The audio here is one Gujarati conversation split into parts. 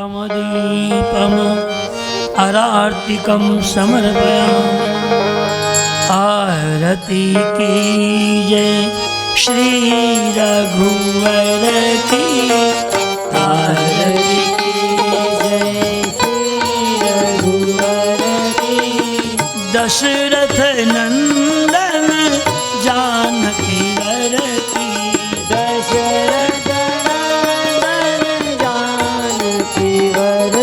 दीपम आरार्तिकं समर्पयामि। आरती कीजय श्री रघुवर की, आरती कीजय श्री रघुवर की। दशरथ नंदन जानकी वर की, दशरथ नंदन जानकी वर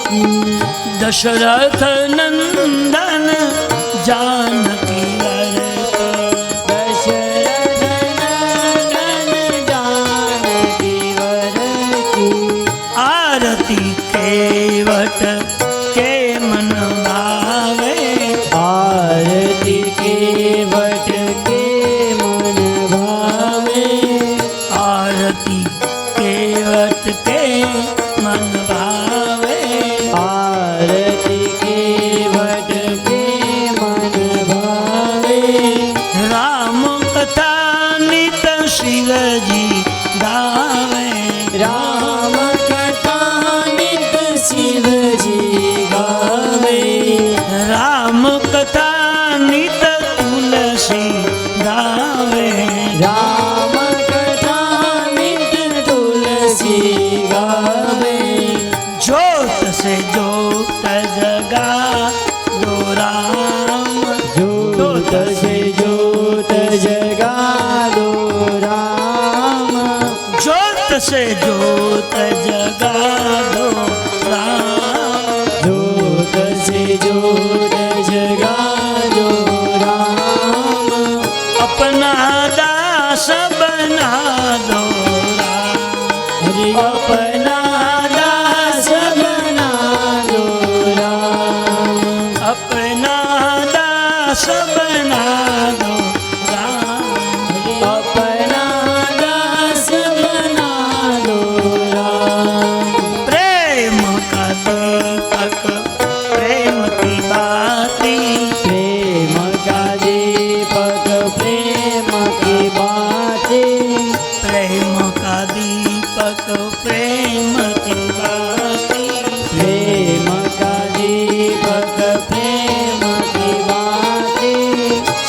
की। दशरथ नंदन जानकी वर की, दशरथ नंदन जानकी वर की। आरती केवट के मन भावे, आरती केवट के मन भावे। आरती केवट के मन भावे, आरती केवट के मन भावे। राम कथा नित शिव जी गावे, राम कथा नित शिव जी गावे। राम कथा नित तुलसी गावे, राम कथा नित तुलसी गावे। ज्योत से ज्योत जगा दो राम, ज्योत से ज्योत जगा दो राम। ज्योत से ज्योत जगा दो राम, ज्योत से ज्योत जगा दो राम। अपना दास बना दो राम, अपना दास बना दो राम। अपना दास बना दो राम, अपना दास बना दो राम। प्रेम का दीपक प्रेम की बाती, प्रेम का दीपक प्रेम की बाती। प्रेम का दीपक प्रेम की बाती, प्रेम का दीपक प्रेम की बाती।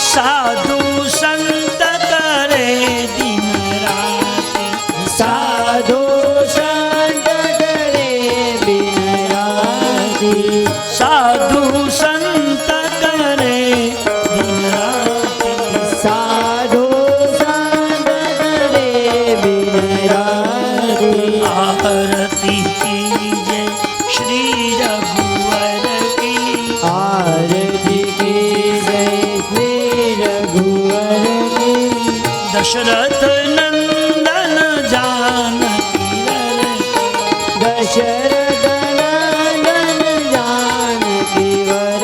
साधु संत करे दिन राति, साधु संत करे दिन राति। साधु संत करे दिन राति, साधु संत करे दिन राति। आरती कीजय श्री रघुवर की, आरती कीजय श्री रघुवर की। दशरथ नंदन जानकी वर की, दशरथ नंदन जानकी वर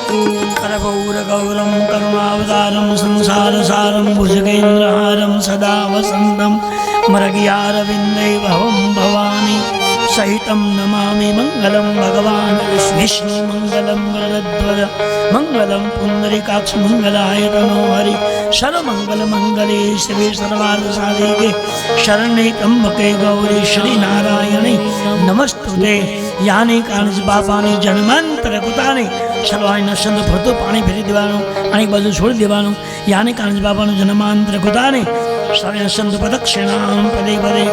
की। करगौर गौरम करुणावतारम संसार सारम भुजगेन्द्रहारम सदा वसंतम मरगियारविंदे भवं भवानी सहितं नमामि। मंगलम भगवान विष्णु मंगलम गरुड़ध्वज मंगलम पुंडरीकाक्ष मंगलाय तनो हरि। सर्वमंगल मंगले शिवे सर्वार्थ साधिके शरण्ये त्र्यंबके गौरी श्री नारायणे नमस्तुते। यानी कारणिज बापानी जन्मांतर કૃતાની સર્વાય નસંદ ફરતું પાણી ફેરી દેવાનું અને બાજુ છોડી દેવાનું. યાને કારણિજ બાપાનું જન્માંતર કૃતાની સર્વે સંત પ્રદક્ષિણામ પદે પદે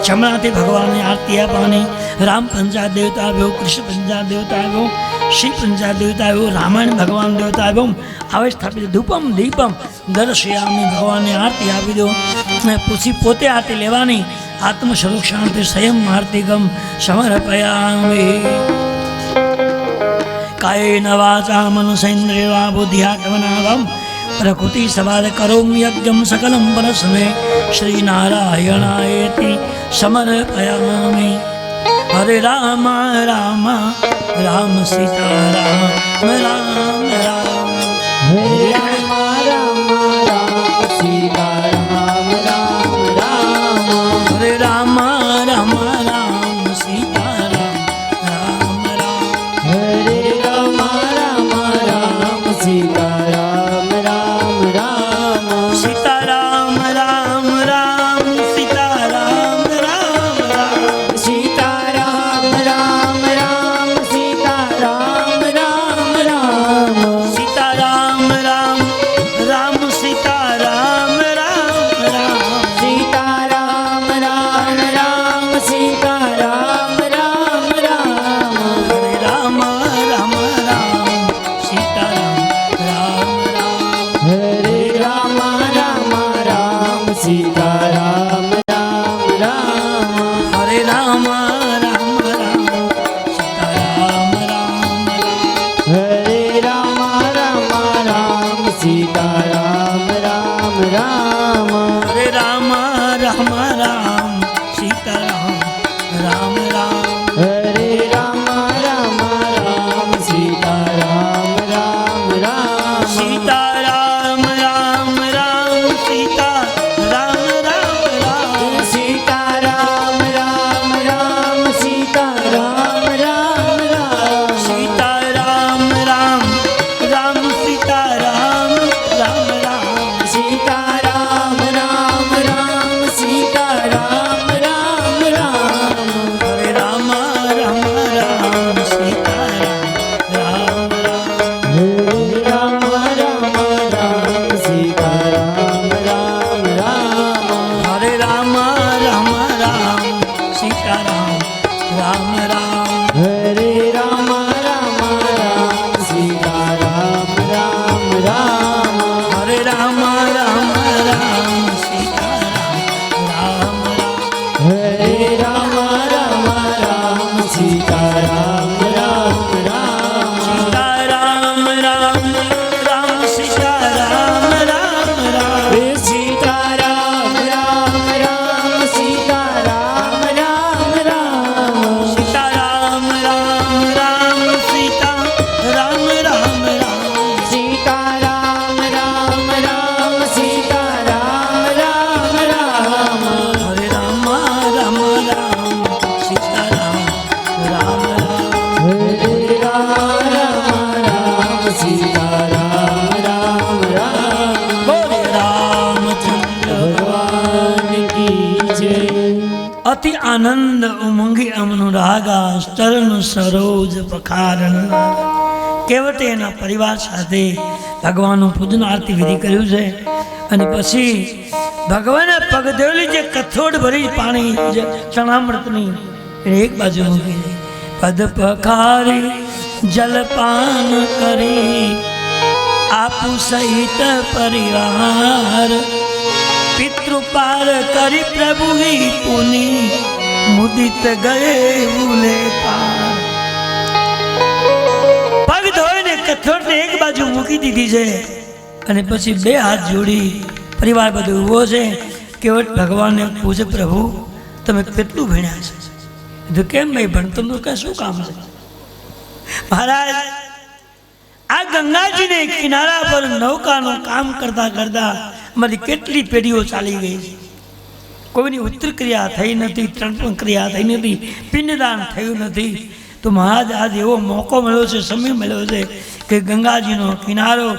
જમણાથી ભગવાનની આરતી આપવાની. રામ પંચા દેવતા આવ્યો, કૃષ્ણ પંચા દેવતા આવ્યો, શ્રી પંચા દેવતા આવ્યો, રામાયણ ભગવાન દેવતા આવ્યો. આવે સ્થાપિત ધૂપમ દીપમ દર્શયામી, ભગવાનની આરતી આપી દો અને પછી પોતે આરતી લેવાની. આત્મ સંરક્ષણાર્થે સંયમ આરતીગમ સમર્પયામિ. કાયેન વાચા મનસેન્દ્રિયા બુદ્ધ્યાત્મનાવમ પ્રકૃતિ સવાદ કરોમિ યજ્ઞમ સકલમ પરસ્મે શ્રી નારાયણાયેતિ સમર્પયામિ. હરે રામ રામ રામ સીતા રામ રામ રામ, હરે રામ રામ રામ સીતા રામ રામ રામ. હરે રામ રામ રામ સીતા રામ રામ રામ. હરે રામ રામ રામ સીતા રામ રામ રામ. સીતા રામ રામ રામ સીતા રામ રામ રામ. સીતા રામ રામ રામ રામ હરે રામ રામ રામ સીતા રામ રામ રામ હરે રામ રામ રામ સીતારામ રામ રામ હરે રામ રામ રામ સીતા રામ રામ રામ સીતારામ રામ રામ સીતારામ રામ રામ હે સીતા રામ રામ રામ સીતા રામ રામ રામ સીતારામ રામ રામ સીતા રામ રામ રામ સીતા રામ રામ રામ સીતા રામ રામ રામ હરે રામ રામ રામ સીતારામ રામ રામ હરે રામ રામ સીતા રામ રામ રામ બોલે રામચંદ્ર ભગવાન કી જય અતિ આનંદ ઉમંગી અમનુરાગા ચરણ સરોજ પખારણ કેવટે એના પરિવાર સાથે ભગવાનનું પૂજન આરતી વિધિ કર્યું છે અને પછી ભગવાને પગદેવલી જે કથોડ ભરી પાણી જે ચણામૃતની એને એક બાજુ મૂકી દે પદ પખારી જલપાન કરી આપુ સહિત પરિવાર પિતૃપાર કરી પ્રભુ પુની મુદિત ગયે ઉલે પાર પગ ધોઈને કથોડને એક બાજુ મૂકી દીધી છે અને પછી બે હાથ જોડી પરિવાર બધું ઉભો છે કેવટ ભગવાનને પૂછે પ્રભુ તમે કેટલું ભણ્યા છે તો કેમ ભાઈ ભણતરનું કઈ શું કામ છે મહારાજ આ ગંગાજીને કિનારા પર નૌકાનું કામ કરતા કરતા અમારી કેટલી પેઢીઓ ચાલી ગઈ છે કોઈની ઉત્તર ક્રિયા થઈ નથી તર્પણ ક્રિયા થઈ નથી પિંડદાન થયું નથી તો મહારાજ આજ એવો મોકો મળ્યો છે સમય મળ્યો છે કે ગંગાજીનો કિનારો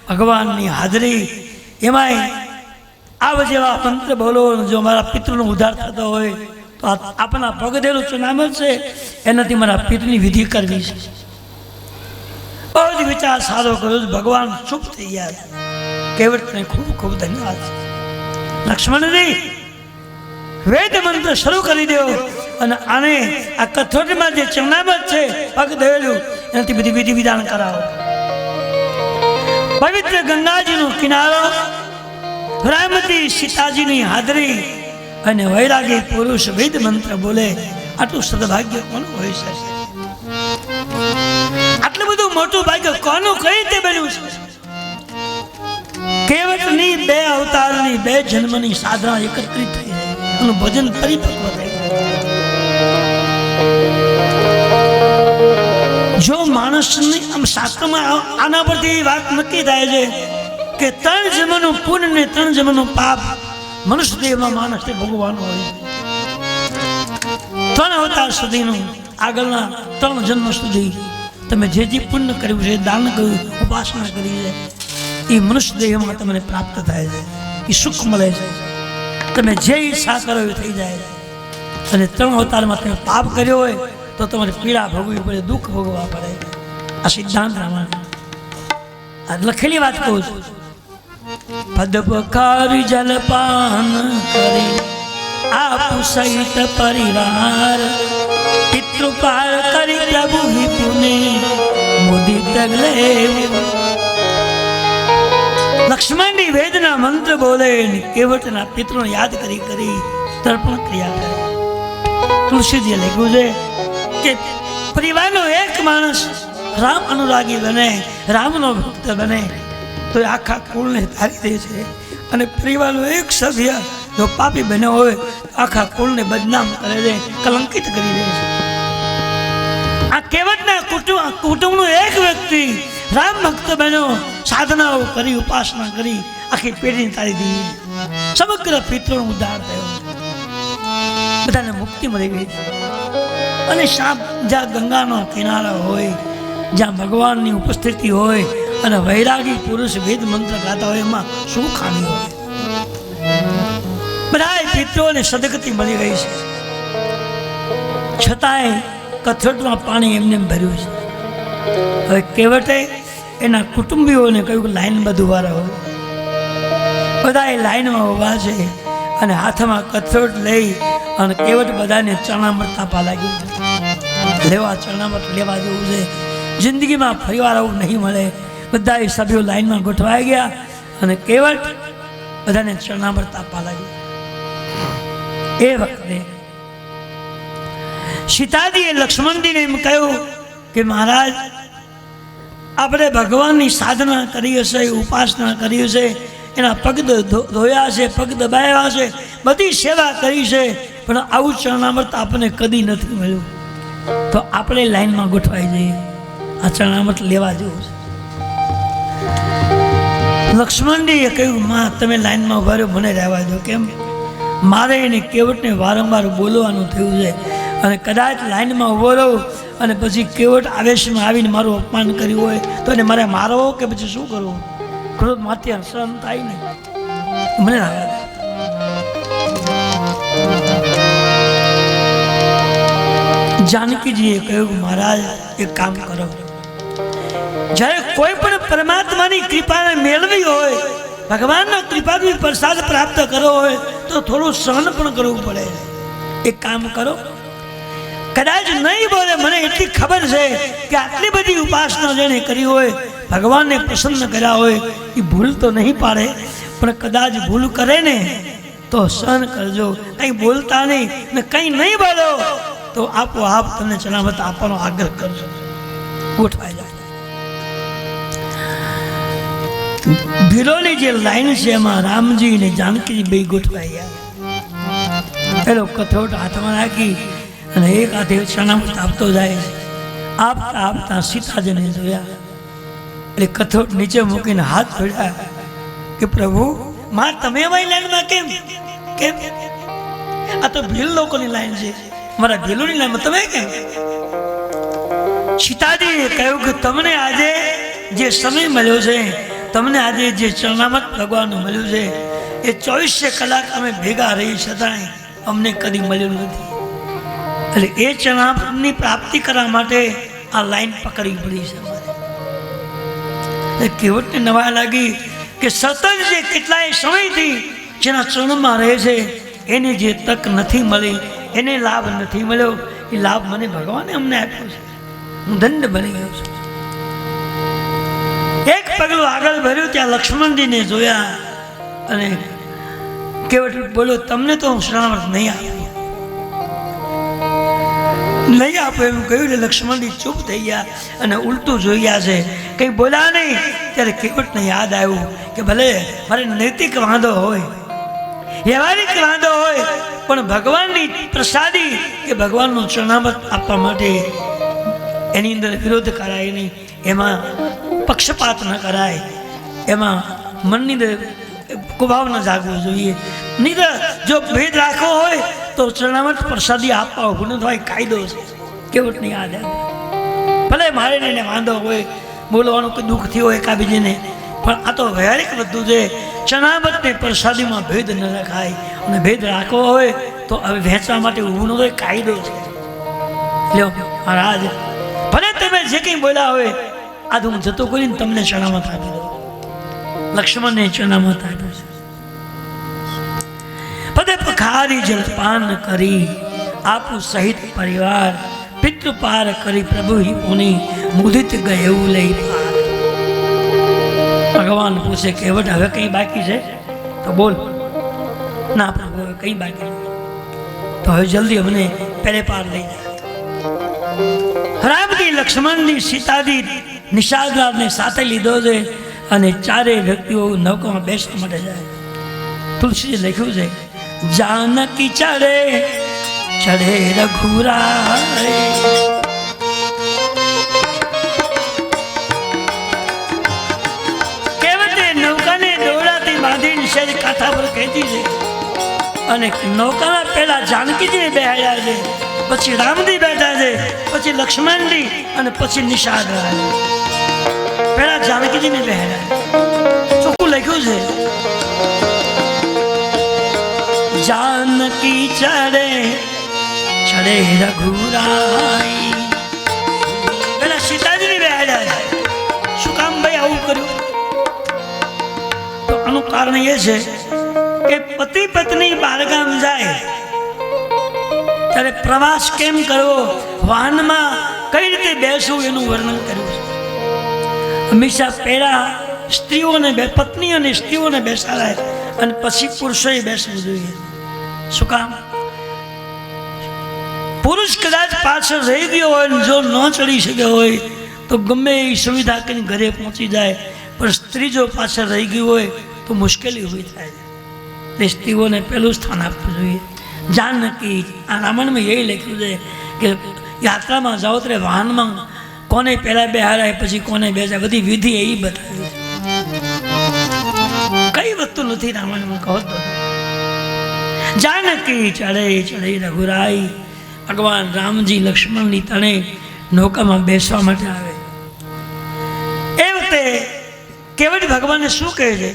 ભગવાનની હાજરી એમાંય આ જેવા મંત્ર બોલો જો મારા પિતૃનો ઉદ્ધાર થતો હોય તો આપણા પગદેલું ચુનામલ છે એનાથી મારા પિતૃની વિધિ કરવી છે બહુ જ વિચાર સારો કર્યો ભગવાન ચૂપ થઈ ગયા છે કેવટને ખૂબ ખૂબ ધન્યવાદ લક્ષ્મણજી વેદ મંત્ર શરૂ કરી દો અને આને આ કથોટમાં જે ચરણામત છે પગ દેવેલું એનાથી બધી વિધિ વિધાન કરાવો પવિત્ર ગંગાજીનો કિનારો રામતી સીતાજીની હાજરી અને વૈરાગી પુરુષ વેદ મંત્ર બોલે આટલું સદભાગ્ય કોનું હોઈ શકે આટલું બધું મોટું ભાગ્ય કોનું કઈ રીતે બન્યું છે કેવટની બે અવતારની બે જન્મની સાધના એકત્રિત થઈ એનું ભજન પરિપક્વ થઈ જો માણસની આમ શાસ્ત્રમાં આના પરથી વાત નક્કી થાય છે કે 3 જન્મનું પુણ્ય ને 3 જન્મનું પાપ મનુષ્ય દેહમાં માણસને ભોગવવાનું હોય 3 અવતાર સુધીનું આગળના 3 જન્મ સુધી તમે જે પુણ્ય કર્યું છે દાન કર્યું ઉપાસના કરી છે એ મનુષ્ય દેહમાં તમને પ્રાપ્ત થાય છે એ સુખ મળે છે તમે જે ઈચ્છા કરો એ થઈ જાય અને 3 અવતારમાં તમે પાપ કર્યો હોય તો તમારે પીડા ભોગવવી પડે દુઃખ ભોગવવા પડે આ સિદ્ધાંત રામાયણ આ લખેલી વાત કહું છું પદ પખારી જલપાન કરી આપુ સહિત પરિવાર પિતૃપાર કરી પ્રભુ પુને મુદિત ગલે લક્ષ્મણની વેદના મંત્ર બોલે કેવટના પિતૃને યાદ કરી કરી તર્પણ ક્રિયા કરે તુલસીજીએ લખ્યું છે કે પરિવારનો એક માણસ રામ અનુરાગી બને રામનો ભક્ત બને તો આખા કુળને તારી દે છે અને પરિવારનો એક સભ્ય જો પાપી બન્યો હોય તો આખા કુળને બદનામ કરે છે કલંકિત કરી દે છે આ કેવટના કુટુંબનો એક વ્યક્તિ રામ ભક્ત બન્યો સાધનાઓ કરી ઉપાસના કરી આખી પેઢીને તારી દીધી સમગ્ર પિતૃનો ઉદ્ધાર થયો બધાને મુક્તિ મળી ગઈ અને જ્યાં ગંગાનો કિનારો હોય જ્યાં ભગવાનની ઉપસ્થિતિ હોય અને વૈરાગી પુરુષ વેદ મંત્ર ગાતા હોય એમાં શું ખામી હોય બધા પિતૃઓને સદગતિ મળી ગઈ છે છતાંય કથોટમાં પાણી એમને ભર્યું છે હવે કેવટે એના કુટુંબીઓને કહ્યું કે લાઈનમાં ઉભા રહો બધા એ લાઈનમાં ઊભા છે અને હાથમાં કથોટ લઈ અને કેવટ બધાને ચણામૃત આપવા લાગ્યું લેવા ચરણામૃત લેવા જેવું છે. જિંદગીમાં ફરીવાર આવું નહીં મળે. બધા સભ્યો લાઈનમાં ગોઠવાઈ ગયા અને કેવટ બધાને ચરણામૃત આપવા લાગ્યું. એ વખતે સીતાજીએ લક્ષ્મણજીને એમ કહ્યું કે મહારાજ, આપણે ભગવાનની સાધના કરી હશે, ઉપાસના કરી હશે, એના પગ ધોયા છે, પગ દબાવ્યા છે, બધી સેવા કરી છે, પણ આવું ચરણામૃત આપણને કદી નથી મળ્યું. તો આપણે લાઈનમાં ગોઠવાઈ જઈએ, આ ચરણામૃત લેવા જેવું છે. લક્ષ્મણજીએ કહ્યું, માં તમે લાઈનમાં ઉભા રહ્યો, મને રહેવા દો. કેમ? મારે એને કેવટને વારંવાર બોલવાનું થયું છે, અને કદાચ લાઈનમાં ઊભો રહું અને પછી કેવટ આવેશમાં આવીને મારું અપમાન કર્યું હોય તો એને મારે મારવો કે પછી શું કરવું? ક્રોધ માથી હસન થાય ને, મને લાગે. જાનકીજીએ કહ્યું, મહારાજ એક કામ કરો, જ્યારે કોઈ પણ પરમાત્માની કૃપાને મેળવી હોય, ભગવાનના કૃપાથી પ્રસાદ પ્રાપ્ત કરવો હોય તો થોડું સહન પણ કરવું પડે. એક કામ કરો, કદાચ નહીં બોલે, મને એટલી ખબર છે કે આટલી બધી ઉપાસના જેને કરી હોય, ભગવાનને પસંદ કર્યા હોય, એ ભૂલ તો નહીં પાડે, પણ કદાચ ભૂલ કરે ને તો સહન કરજો. કંઈ બોલતા નહીં ને કંઈ નહીં બોલો તો આપોઆપ તમને ચરણામૃત આપવાનો આગ્રહ કરજો. ગોઠવાઈ જાય. ભીલોની જે લાઈન છે એમાં રામજી અને જાનકીજી બે ગોઠવાઈ ગયા. પેલો કથોટ હાથમાં રાખી અને એક હાથે ચરણામૃત આપતો જાય. આપતા આપતા સીતાજીને જોયા એટલે કથોટ નીચે મૂકીને હાથ જોડ્યા કે પ્રભુ, માં તમે અમારી લાઈનમાં કેમ? કેમ? આ તો ભીલ લોકોની લાઈન છે, મારા ભીલોની લાઈનમાં તમે કેમ? સીતાજીએ કહ્યું કે તમને આજે જે સમય મળ્યો છે, તમને આજે જે ચરણામૃત ભગવાનનું મળ્યું છે, એ 24 કલાક અમે ભેગા રહી છતાંય અમને કદી મળ્યું નથી. એટલે એ ચરણામૃતની પ્રાપ્તિ કરવા માટે આ લાઈન પકડવી પડી છે અમારે. કેવટને નવા લાગી કે સતત જે કેટલાય સમયથી જેના ચરણમાં રહે છે એને જે તક નથી મળી, એને લાભ નથી મળ્યો, એ લાભ મને ભગવાને અમને આપ્યો છે. હું ધન્ય બની ગયો છું. એક પગલું આગળ ભર્યું, ત્યાં લક્ષ્મણજીને જોયા અને કેવટ બોલો, તમને તો હું ચરણામૃત નહીં આપું, નહીં આપો એમ કહ્યું. એટલે લક્ષ્મણજી ચૂપ થઈ ગયા અને ઉલટું જોઈ ગયા છે, કંઈ બોલ્યા નહીં. ત્યારે કેવટને યાદ આવ્યું કે ભલે મારે નૈતિક વાંધો હોય, વ્યવહારિક વાંધો હોય, પણ ભગવાનની પ્રસાદી કે ભગવાનનું ચરણામૃત આપવા માટે એની અંદર વિરોધ કરાય નહીં, એમાં પક્ષપાત ન કરાય, એમાં મનની અંદર કુભાવ ન જાગવો જોઈએ. નહીં તો જો ભેદ રાખવો હોય તો ચરણામૃત પ્રસાદી આપવા ઉભું ન થવાય, કાયદો છે. કેવટને યાદ આવે, ભલે મારે એને વાંધો હોય, બોલવાનું કોઈ દુઃખ થયું હોય એકાબીજીને, પણ આ તો વ્યવહારિક બધું છે. ચરણામૃતને પ્રસાદીમાં ભેદ ન રખાય, અને ભેદ રાખવો હોય તો હવે વહેંચવા માટે ઊભું ન થાય, કાયદો છે. લ્યો મહારાજ, ભલે તમે જે કંઈ બોલ્યા હોય, આજ હું જતો કરીને તમને ચરણામૃત આપી દઉં. લક્ષ્મણને ચરણામૃત આપ્યું છે. પદે પખારી જલપાન કરી આપું સહિત પરિવાર, પિતૃ પાર કરી પ્રભુ પુની મુદિત ગયું લઈ પાર. ભગવાન પૂછે કેવટ, હવે કંઈ બાકી છે? તો બોલ. ના પ્રભુ, હવે કંઈ બાકી નથી. તો હવે જલ્દી અમને પેલે પાર લઈ જાય. રામજી, લક્ષ્મણજી, સીતાજી, નિષાદરાજને સાથે લીધો છે અને ચારેય વ્યક્તિઓ નૌકામાં બેસવા માટે જાય. તુલસીએ લખ્યું છે, જાનકી ચડે ચડે રઘુરાય, કેવટે નૌકાને દોરડાથી બાંધીને શેર કાંઠા પર ખેંચી છે અને નૌકાના પહેલા જાનકીજીને બેહાડ્યા છે, પછી રામજી બેઠા છે, પછી લક્ષ્મણજી અને પછી નિષાદરાજ. પહેલા જાનકીજીને બેહાડ્યા. ચોખ્ખું લખ્યું છે, जानकी चढ़े चढ़े रघुराई. પેલા સીતાજીની બેહાડ્યા. શું કામ ભાઈ આવું કર્યું? તો આનું કારણ એ છે કે પતિ પત્ની બહારગામ જાય ત્યારે પ્રવાસ કેમ કરવો, વાહનમાં કઈ રીતે બેસવું એનું વર્ણન કર્યું છે. હંમેશા પહેલા સ્ત્રીઓને પત્ની અને સ્ત્રીઓને બેસાડાય અને પછી પુરુષોએ બેસવું જોઈએ. શું કામ? પુરુષ કદાચ પાછળ રહી ગયો હોય ને જો ન ચડી શક્યો હોય તો ગમે એ સુવિધા કરીને ઘરે પહોંચી જાય, પણ સ્ત્રી જો પાછળ રહી ગઈ હોય તો મુશ્કેલી ઊભી થાય. એટલે સ્ત્રીઓને પહેલું સ્થાન આપવું જોઈએ. જાનકી આ રામાયણમાં એ લખ્યું છે કે યાત્રામાં જાઓ ત્યારે વાહનમાં કોને પહેલાં બેહારાય પછી કોને બેસાય, બધી વિધિ એ બતાવી છે. કઈ વસ્તુ નથી રામાયણમાં કહો તો. જાનકી ચડે ચડે રઘુરાઈ, ભગવાન રામજી લક્ષ્મણની તણે નૌકામાં બેસવા માટે આવે. એ વખતે કેવટ ભગવાનને શું કહે છે?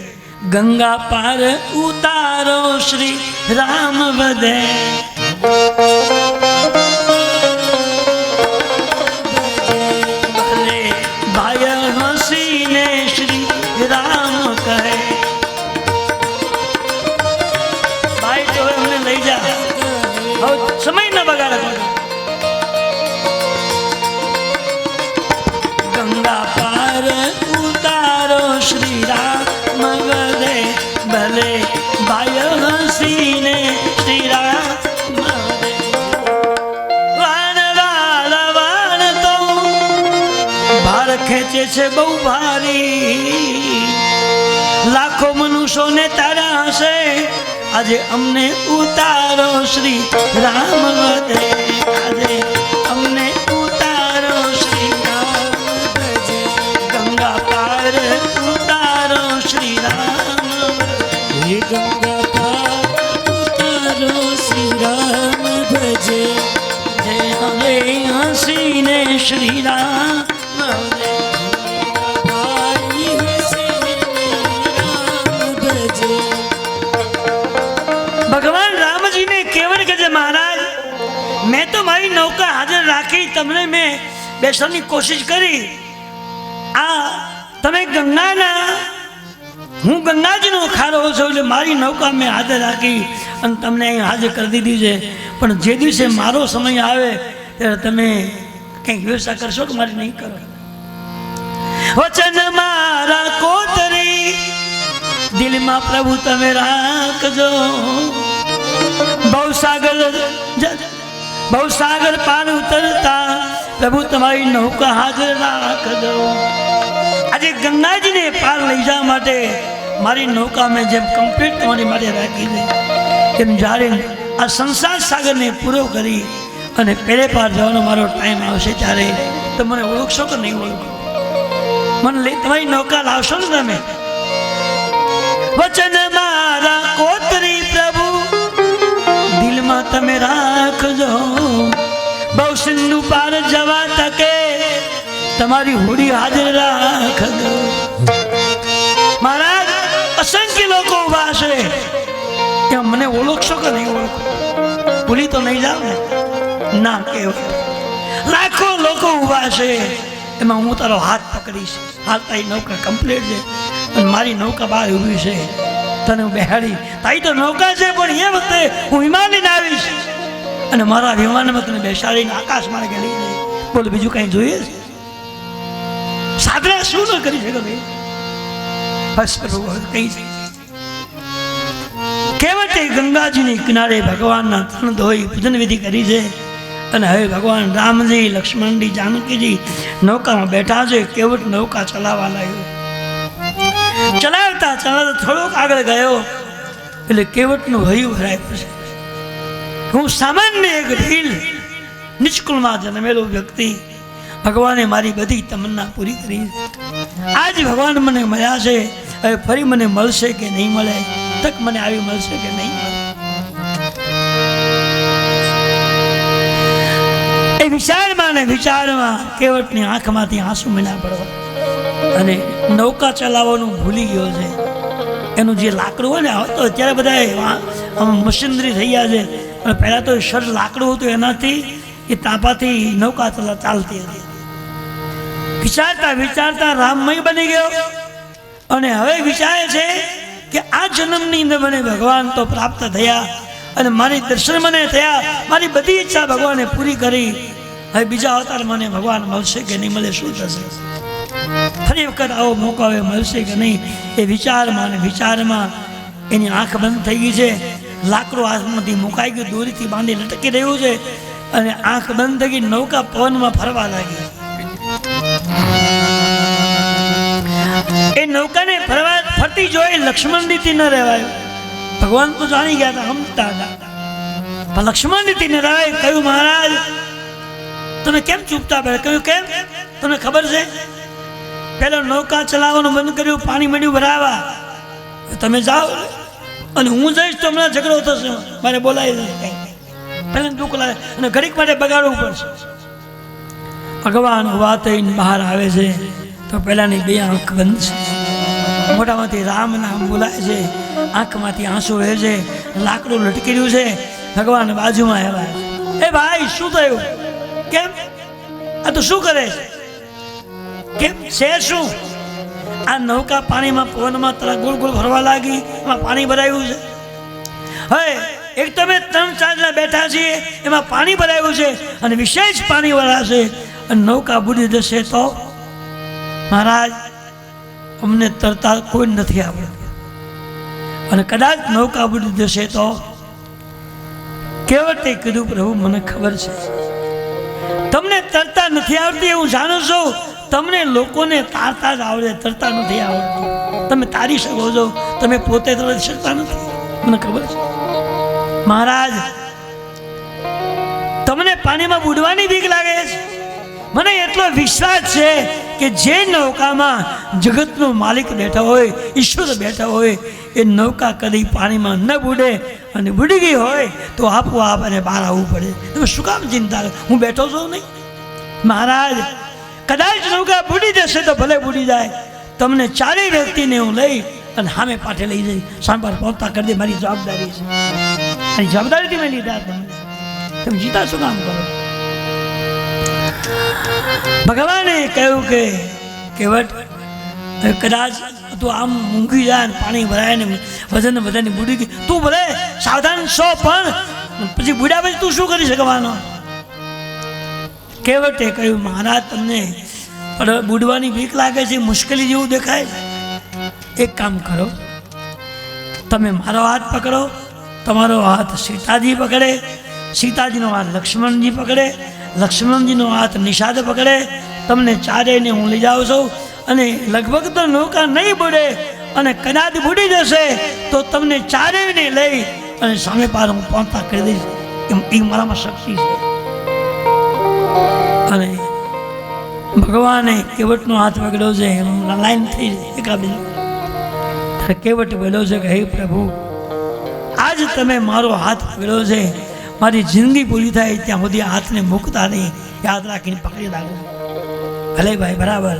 ગંગા પાર ઉતારો શ્રી રામ વધે, ભલે ભાઈ હસીને શ્રી રામ કહે. ભાઈ તો એમને લઈ જા, હવે સમય ન બગાડે. ગંગા પાર ઉતારો શ્રી રામ વધે, ભલે ભાઈ હસીને શ્રી રામ વધે. વાણ વાળા વાણ તો ભાર ખેંચે છે બહુ ભારી, લાખો મનુષ્યોને તારા હશે, આજે અમને ઉતારો શ્રી રામ વધે, આજે અમને ઉતારો શ્રી રામ વધે. ગંગા પાર ઉતારો શ્રી રામ, ગંગા પાર ઉતારો શ્રી રામ ભજે, હવે હસીને શ્રી રામ વધે. ભાઈ હસીને રામ ભજે. ભગવાન રામજીને કેવળ કે છે, મહારાજ મેં તો મારી નૌકા હાજર રાખી, તમને મેં બેસવાની કોશિશ કરી. આ તમે ગંગાના, હું ગંગાજીનો ખારો છું એટલે મારી નૌકા મેં હાજર રાખી અને તમને અહીં હાજર કરી દીધી છે. પણ જે દિવસે મારો સમય આવે ત્યારે તમે કંઈક વ્યવસ્થા કરશો કે મારી નહીં કરો? વચન મારા કોતરી દિલમાં પ્રભુ તમે રાખજો, ભવસાગર પાર ઉતરતા પ્રભુ તમારી નૌકા હાજર રાખજો. આજે ગંગાજીને પાર લઈ જવા માટે મારી નૌકા મેં જેમ કમ્પ્લીટ તમારી માટે રાખી છે, એમ જ્યારે આ સંસાર સાગરને પૂરો કરી અને પેલે પાર જવાનો મારો ટાઈમ આવશે ત્યારે તો મને ઓળખશો કે નહીં ઓળખો? મને લઈ તમારી નૌકા લાવશો ને તમે? વચન મારા કોતરી પ્રભુ દિલમાં તમે રાખજો, બહુ સિંધુ પાર જવા તકે તમારી હોડી હાજર રાખજો. મહારાજ અસંખ્ય લોકો ઉભા છે, એમ મને ઓળખશો કે નહીં ઓળખો? ભૂલી તો નહીં જાવ ને? ના કહેવાય. લાખો લોકો ઉભા છે, એમાં હું તારો હાથ પકડીશ. હાથ તારી નૌકા કમ્પ્લીટ છે અને મારી નૌકા બહાર ઊભી છે, તને હું બેહાડી. તારી તો નૌકા છે પણ એ વખતે હું વિમાન લઈને આવીશ અને મારા વિમાનમાં તને બેસાડીને આકાશ માર્ગે લઈ જઈશ. બોલો બીજું કઈ જોઈએ છે? સાધના શું ન કરી શકે ભાઈ? બસ પ્રભુ કઈ છે. કેવટે ગંગાજીની કિનારે ભગવાનના તન ધોઈ પૂજન વિધિ કરી છે અને હવે ભગવાન રામજી, લક્ષ્મણજી, જાનકીજી નૌકામાં બેઠા છે. કેવટ નૌકા ચલાવવા લાગ્યો. ચલાવતા ચલાવતા થોડોક આગળ ગયો એટલે કેવટનું હૈયું ભરાય પછી. હું સામાન્ય એક ઢીલ નિષ્કુળમાં જન્મેલો વ્યક્તિ, ભગવાને મારી બધી તમન્ના પૂરી કરી છે. આજ ભગવાન મને મળ્યા છે, હવે ફરી મને મળશે કે નહીં મળે? તક મને આવી મળશે કે નહીં મળે? એ વિચારમાં ને વિચારમાં કેવટની આંખમાંથી આંસુ મીના પડવા અને નૌકા ચલાવવાનું ભૂલી ગયો છે. એનું જે લાકડું હોય ને, તો અત્યારે બધા મશીનરી થઈ ગયા છે, પણ પહેલાં તો સરળ લાકડું હતું, એનાથી એ તાપાથી નૌકા ચાલતી હતી. વિચારતા વિચારતા રામમય બની ગયો અને હવે વિચારે છે કે આ જન્મની અંદર મને ભગવાન તો પ્રાપ્ત થયા અને મારી દર્શન મને થયા, મારી બધી ઈચ્છા ભગવાને પૂરી કરી હવે બીજા અવતાર મને ભગવાન મળશે કે નહીં મળે, શું થશે? ફરી વખત આવો મોકો હવે મળશે કે નહીં, એ વિચારમાં ને વિચારમાં એની આંખ બંધ થઈ ગઈ છે. લાકડું હાથમાંથી મુકાઈ ગયું, દોરીથી બાંધી લટકી રહ્યું છે અને આંખ બંધ થઈ ગઈ. નૌકા પવનમાં ફરવા લાગી. એ નૌકાને ફરતી જોઈ લક્ષ્મણજીથી ન રહેવાયું. ભગવાન તો જાણી ગયા હતા, સમજતા હતા, પણ લક્ષ્મણજીથી ન રહેવાય. કહ્યું મહારાજ તમે કેમ ચૂપતા પડે? કહ્યું કેમ? તમને ખબર છે પેલો નૌકા ચલાવવાનું બંધ કર્યું, પાણી મળ્યું ભરાવા. તમે જાઓ અને હું જઈશ તો હમણાં ઝઘડો થશે, મારે બોલાવી પહેલા દુઃખ લાગે અને ઘડીક માટે બગાડવું પડશે. ભગવાન વાત થઈને બહાર આવે છે તો પેલાની બે આંખ બંધ છે. મોઢામાંથી રામ નામ બોલાય છે, આંખમાંથી આંસુ વહે છે, લાકડું લટકી રહ્યું છે. ભગવાન બાજુમાં આવ્યા. એ ભાઈ શું થયું? કેમ આ તો શું કરે છે? કેમ છે શું? આ નૌકા પાણીમાં પવનમાં તરત ગોળ ગોળ ફરવા લાગી, એમાં પાણી ભરાયું છે. હવે એક તમે 3-4 જણા બેઠા છીએ, એમાં પાણી ભરાયું છે અને વિશેષ પાણી ભરાશે અને નૌકા બુડી જશે તો? મહારાજ અમને તરતા કોઈ નથી આવડતું અને કદાચ નૌકા બુડી જશે તો? કેવટે કીધું પ્રભુ મને ખબર છે તમને તરતા નથી આવડતી, હું જાણું છું. તમને લોકોને તારતા જ આવડે, તરતા નથી આવડતું. તમે તારી શકો છો, તમે પોતે તરી શકતા નથી, મને ખબર છે. મહારાજ તમને પાણીમાં બુડવાની બીક લાગે છે. મને એટલો વિશ્વાસ છે કે જે નૌકામાં જગતનો માલિક બેઠા હોય, ઈશ્વર બેઠા હોય, એ નૌકા કદી પાણીમાં ન બુડે અને બુડી ગઈ હોય તો આપોઆપ અને બહાર આવવું પડે. તમે શું કામ ચિંતા કરો? હું બેઠો છું નહીં? મહારાજ કદાચ નૌકા બુડી જશે તો ભલે બુડી જાય, તમને 4 વ્યક્તિને હું લઈ અને સામે પાઠે લઈ જઈ સાંભળ પહોંચતા કરી દે. મારી જવાબદારી છે, મારી જવાબદારીથી મેં લીધા. તમે જીતા શું કામ કરો? ભગવાને કહ્યું કે કેવટ કદાચ તું આમ મૂંઘી જાય, પાણી ભરાય ને વજન બધાની બુડી ગઈ, તું ભલે સાવધાન છો, પણ પછી બુડ્યા પછી તું શું કરી શકવાનો? કેવટે કહ્યું મહારાજ તમને બુડવાની બીક લાગે છે, મુશ્કેલી જેવું દેખાય છે. એક કામ કરો, તમે મારો હાથ પકડો, તમારો હાથ સીતાજી પકડે, સીતાજીનો હાથ લક્ષ્મણજી પકડે, લક્ષ્મણજીનો હાથ નિષાદ પકડે. તમને 4 હું લઈ જાઉં છું અને લગભગ તો નૌકા નહીં બુડે અને કદાચ બુડી જશે તો તમને 4ને લઈ અને સામે પાર હું પહોંચતા કરી દઈશ. એ મારામાં શક્તિ છે. અને ભગવાને કેવટનો હાથ પકડ્યો છે, લાઈન થઈ એકાબીજ. કેવટ બોલ્યો છે કે હે પ્રભુ, આજ તમે મારો હાથ પકડ્યો છે, મારી જિંદગી પૂરી થાય ત્યાં સુધી હાથને મૂકતા નહીં, યાદ રાખીને પકડી રાખો. ભલે ભાઈ બરાબર.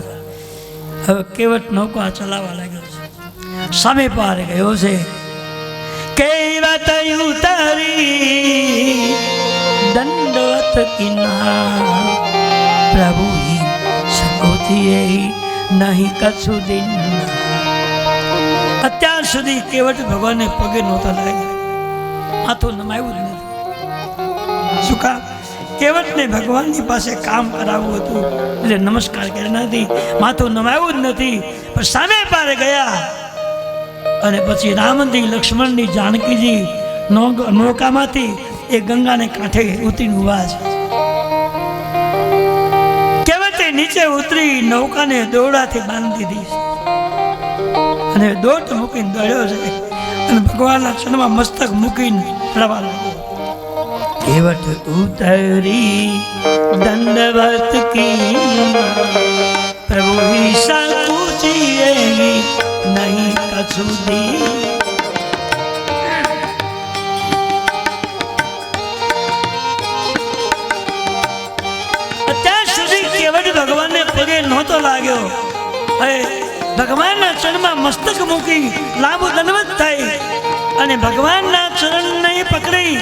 હવે કેવટ નૌકા ચલાવવા લાગ્યો છે, સામે પાર ગયો છે. કેવટ ઉતારી દંડવત કિનાર, પ્રભુ સકોથી નહીં કછું દિન. અત્યાર સુધી કેવટ ભગવાનને પગે નહોતા લાગ્યા, માથું નમાયું જ નથી. શું કામ? કેવટને ભગવાનની પાસે કામ કરાવવું હતું એટલે નમસ્કાર કર્યા નથી, માથું નમાયું જ નથી. પણ સામે પાર ગયા અને પછી રામજી, લક્ષ્મણજી, જાનકીજી નૌકામાંથી એ ગંગાને કાંઠે ઉતરીને ઉભા છે. કેવટે નીચે ઉતરી નૌકાને દોરડાથી બાંધી દીધી અને દોટ મૂકીને દોડ્યો છે અને ભગવાનના ચરણમાં મસ્તક મૂકીને રવા લાગ્યો. કેવટ ઉતરી દંડવત કી, પ્રભુ સંકુચિએ નહીં કછું દી. અત્યાર સુધી કેવટ ભગવાનને પગે નહોતો લાગ્યો. હવે ભગવાનના ચરણમાં મસ્તક મૂકી લાંબુ દંડવત થઈ અને ભગવાનના ચરણને પકડી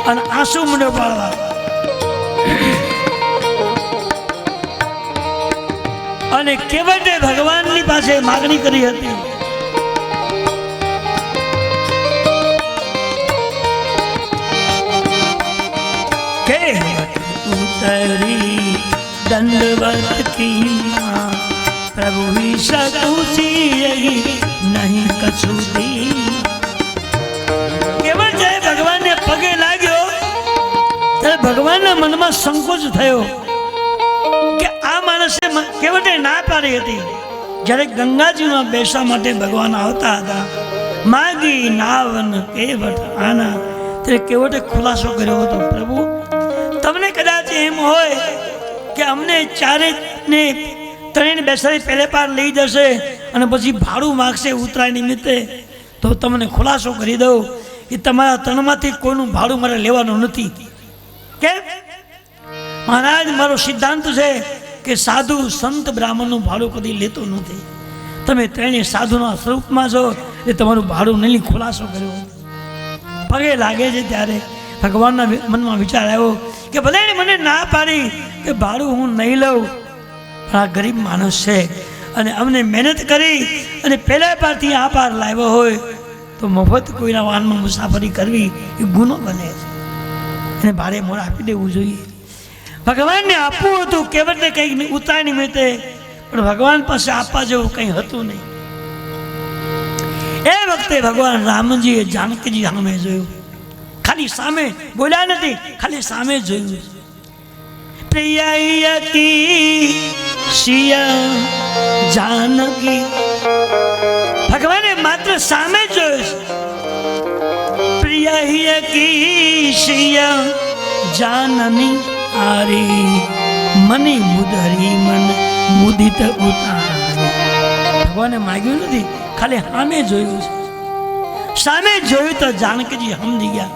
અને આંસુ મૂંઢે પાડવા. અને કેવટે ભગવાનની પાસે માગણી કરી હતી કે उतरी दंडवत की मां प्रभु ही सकूसी नहीं कछुदी કેવળ જ્યારે ભગવાનને પગે લાગ્યો ત્યારે ભગવાનના મનમાં સંકોચ થયો કે આ માણસે કેવટે ના પાડી હતી. જ્યારે ગંગાજીમાં બેસવા માટે ભગવાન આવતા હતા, માગી નાવન કેવટ આના, ત્યારે કેવટે ખુલાસો કર્યો હતો, પ્રભુ તમને કદાચ એમ હોય કે અમને ચારે ને ત્રણ બેસાડી પહેલે પાર લઈ જશે અને પછી ભાડું માગશે ઉતરાય નિમિત્તે, તો તમને ખુલાસો કરી દઉં કે તમારા તણમાંથી કોઈનું ભાડું મારે લેવાનું નથી. કેમ? મહારાજ, મારો સિદ્ધાંત છે કે સાધુ સંત બ્રાહ્મણનું ભાડું કદી લેતો નથી. તમે ત્રણેય સાધુના સ્વરૂપમાં છો એ તમારું ભાડું નહીં. ખુલાસો કર્યો. પગે લાગે છે ત્યારે ભગવાનના મનમાં વિચાર આવ્યો કે બધાને મને ના પાડી કે ભાડું હું નહીં લઉં, પણ આ ગરીબ માણસ છે અને અમને મહેનત કરી અને પહેલા પારથી આ પાર લાવ્યો હોય તો મફત કોઈના વાહનમાં મુસાફરી કરવી એ ગુનો બને છે, એને ભાડે મોડ આપી દેવું જોઈએ. ભગવાનને આપવું હતું કેવટને કંઈક ઉતાર નિમિત્તે, પણ ભગવાન પાસે આપવા જેવું કંઈ હતું નહીં. એ વખતે ભગવાન રામજીએ જાનકીજી સામે જોયું. ખાલી સામે બોલ્યા નથી, ખાલી સામે જોયું. પ્રિય કી સિયા જાનકી, ભગવાને માત્ર સામે જોયું. પ્રિય કી સિયા જાનની આરી મની મુદરી મન મુદિત ઉતારી. ભગવાને માગ્યું નથી, ખાલી સામે જોયું છે. સામે જોયું તો જાનકીજી સમજી ગયા.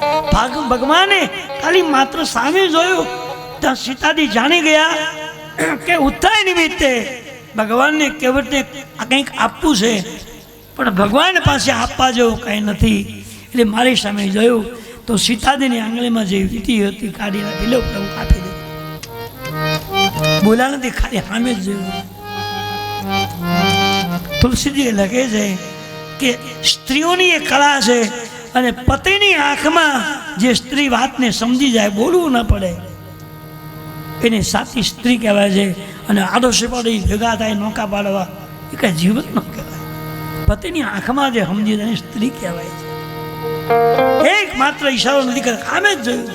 ભગવાને ખાલી માત્ર સામે જોયું ત્યાં સીતાજી જાણી ગયા કે ઉત્તરાય નિમિત્તે ભગવાનને કેવટને કંઈક આપવું છે, પણ ભગવાન પાસે આપવા જેવું કંઈ નથી. એટલે મારી સામે જોયું તો સીતાજીની આંગળીમાં જે વીંટી હતી કાઢી નાખી, લો પ્રભુ આપી દે. બોલ્યા નથી, ખાલી સામે જ જોયું. તુલસીજી લખે છે કે સ્ત્રીઓની એ કળા છે અને પતિની આંખમાં જે સ્ત્રી વાતને સમજી જાય, બોલવું ન પડે, એને સાચી સ્ત્રી કહેવાય છે. અને આડોશી પાડી ભેગા થાય નૌકા પાડવા એ કઈ જીવન ન કહેવાય. પતિની આંખમાં જે સમજી જાય સ્ત્રી કહેવાય છે. એક માત્ર ઈશારો નથી કરે, આમે જ જોયું.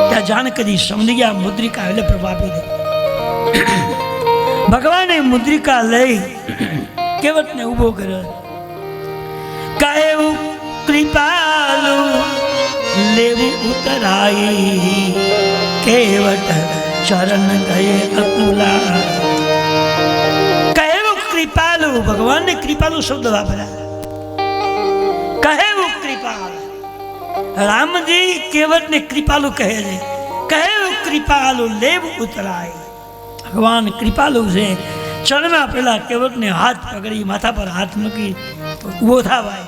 ત્યાં જાનકીજી સમજી ગયા, મુદ્રિકા એટલે પ્રભુ આપી દે. ભગવાને મુદ્રિકા લઈ કેવટને ઊભો કર્યો. કહેવું કૃપાલુ લેવું ઉતરાઈ, કેવટ ચરણ ગયે અતુલા. કહેવું કૃપાલુ, ભગવાનને કૃપાલુ શબ્દ વાપર્યા. કહેવું કૃપાલુ, રામજી કેવટને કૃપાલુ કહે છે. કહેવું કૃપાલુ લેવું ઉતરાય. ભગવાન કૃપાલુ છે. ચરણમાં પેલા કેવટને હાથ પકડી માથા પર હાથ મૂકી ઉભો થવાય.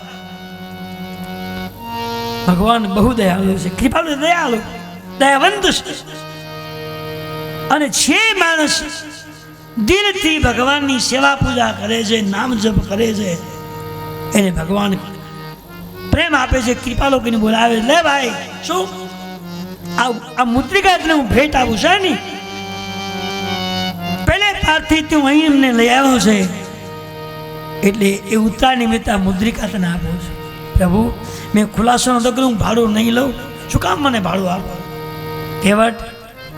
ભગવાન બહુ દયાળુ છે. કૃપાલુ દયાળુ દયાવંત છે. અને જે માણસ દિલથી ભગવાનની સેવા પૂજા કરે છે, નામ જપ કરે છે, એને ભગવાન પ્રેમ આપે છે. કૃપાલુ કહીને બોલાવે, લે ભાઈ શું આ મુદ્રિકા એટલે હું ભેટ આપું છે ને, પહેલે પારથી તું અહીં એમને લઈ આવ્યો છે એટલે એ ઉત્તરાય નિમિત્તે આ મુદ્રિકા તને આપું છું. પ્રભુ મેં ખુલાસો નતો કર્યો, હું ભાડું નહીં લઉં, શું કામ મને ભાડું આપો? કેવટ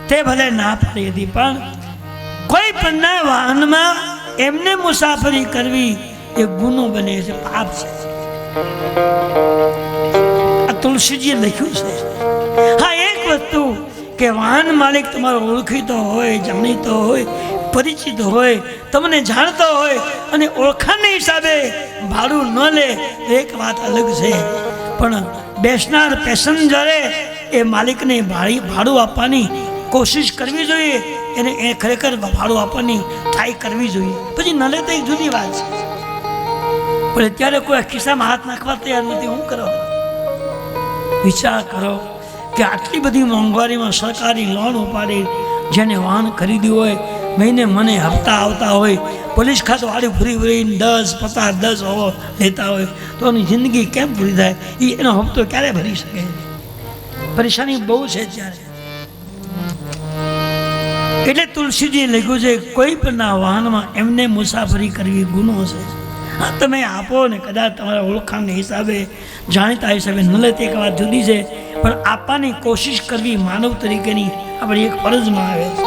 તે ભલે ના પાડી હતી, પણ કોઈ પણના વાહનમાં એમને મુસાફરી કરવી એ ગુનો બને છે, પાપ છે. આ તુલસીજીએ લખ્યું છે. હા, એક વસ્તુ કે વાહન માલિક તમારો ઓળખીતો હોય, જાણીતો હોય, પરિચિત હોય, તમને જાણતો હોય અને ઓળખાણના હિસાબે ભાડું ન લે એક વાત અલગ છે. પણ બેસનાર પેસેન્જરે એ માલિકને ભાડું આપવાની કોશિશ કરવી જોઈએ, એને એ ખરેખર ભાડું આપવાની ટ્રાય કરવી જોઈએ. પછી ન લે તો એક જુદી વાત છે. પણ અત્યારે કોઈ ખિસ્સામાં હાથ નાખવા તૈયાર નથી. શું કરો? વિચાર કરો કે આટલી બધી મોંઘવારીમાં સરકારી લોન ઉપાડી જેને વાહન ખરીદ્યું હોય, મહિને મને હપ્તા આવતા હોય, પોલીસ ખાતું આડી ફરી 10 હોવો લેતા હોય, તો એની જિંદગી કેમ પૂરી થાય? એનો હપ્તો ક્યારે ભરી શકે? પરેશાની બહુ છે. ત્યારે એટલે તુલસીજી લખ્યું છે કોઈ પણના વાહનમાં એમને મુસાફરી કરવી ગુનો છે. હા, તમે આપો ને કદાચ તમારા ઓળખાણના હિસાબે જાણીતા હિસાબે ન લે તે એક વાત જુદી છે, પણ આપવાની કોશિશ કરવી માનવ તરીકેની આપણી એક ફરજમાં આવે છે.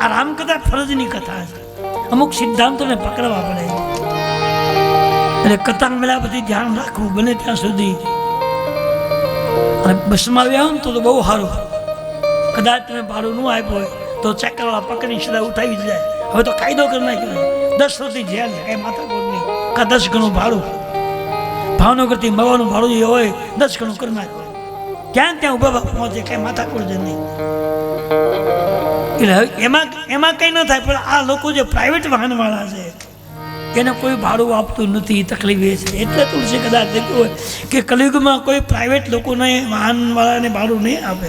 આ રામકથા ફરજની કથા છે. અમુક સિદ્ધાંતોને પકડવા પડે એટલે કથા મળ્યા પછી ધ્યાન રાખવું બને ત્યાં સુધી. અને બસમાં આવ્યા હોય ને તો બહુ સારું. કદાચ તમે ભાડું ન આપ્યું હોય તો ચેકરવાળા પકડી સીધા ઉઠાવી જ જાય. હવે તો કાયદો કરી નાખ્યો 10 વર્ષની જેલ છે, કાંઈ માથાકૂટ નહીં. કા 10 ગણું ભાડું, ભાવનગરથી મવાનું ભાડું જે હોય 10 ગણું કરી નાખ્યું. ક્યાં ત્યાં ઊભા પહોંચે, કાંઈ માથાકૂટ જ નહીં. એટલે એમાં કંઈ ન થાય. પણ આ લોકો જે પ્રાઇવેટ વાહનવાળા છે એને કોઈ ભાડું આપતું નથી, તકલીફ એ છે. એટલે તુલસી કદાચ લખ્યું હોય કે કલયુગમાં કોઈ પ્રાઇવેટ લોકોને વાહનવાળાને ભાડું નહીં આપે.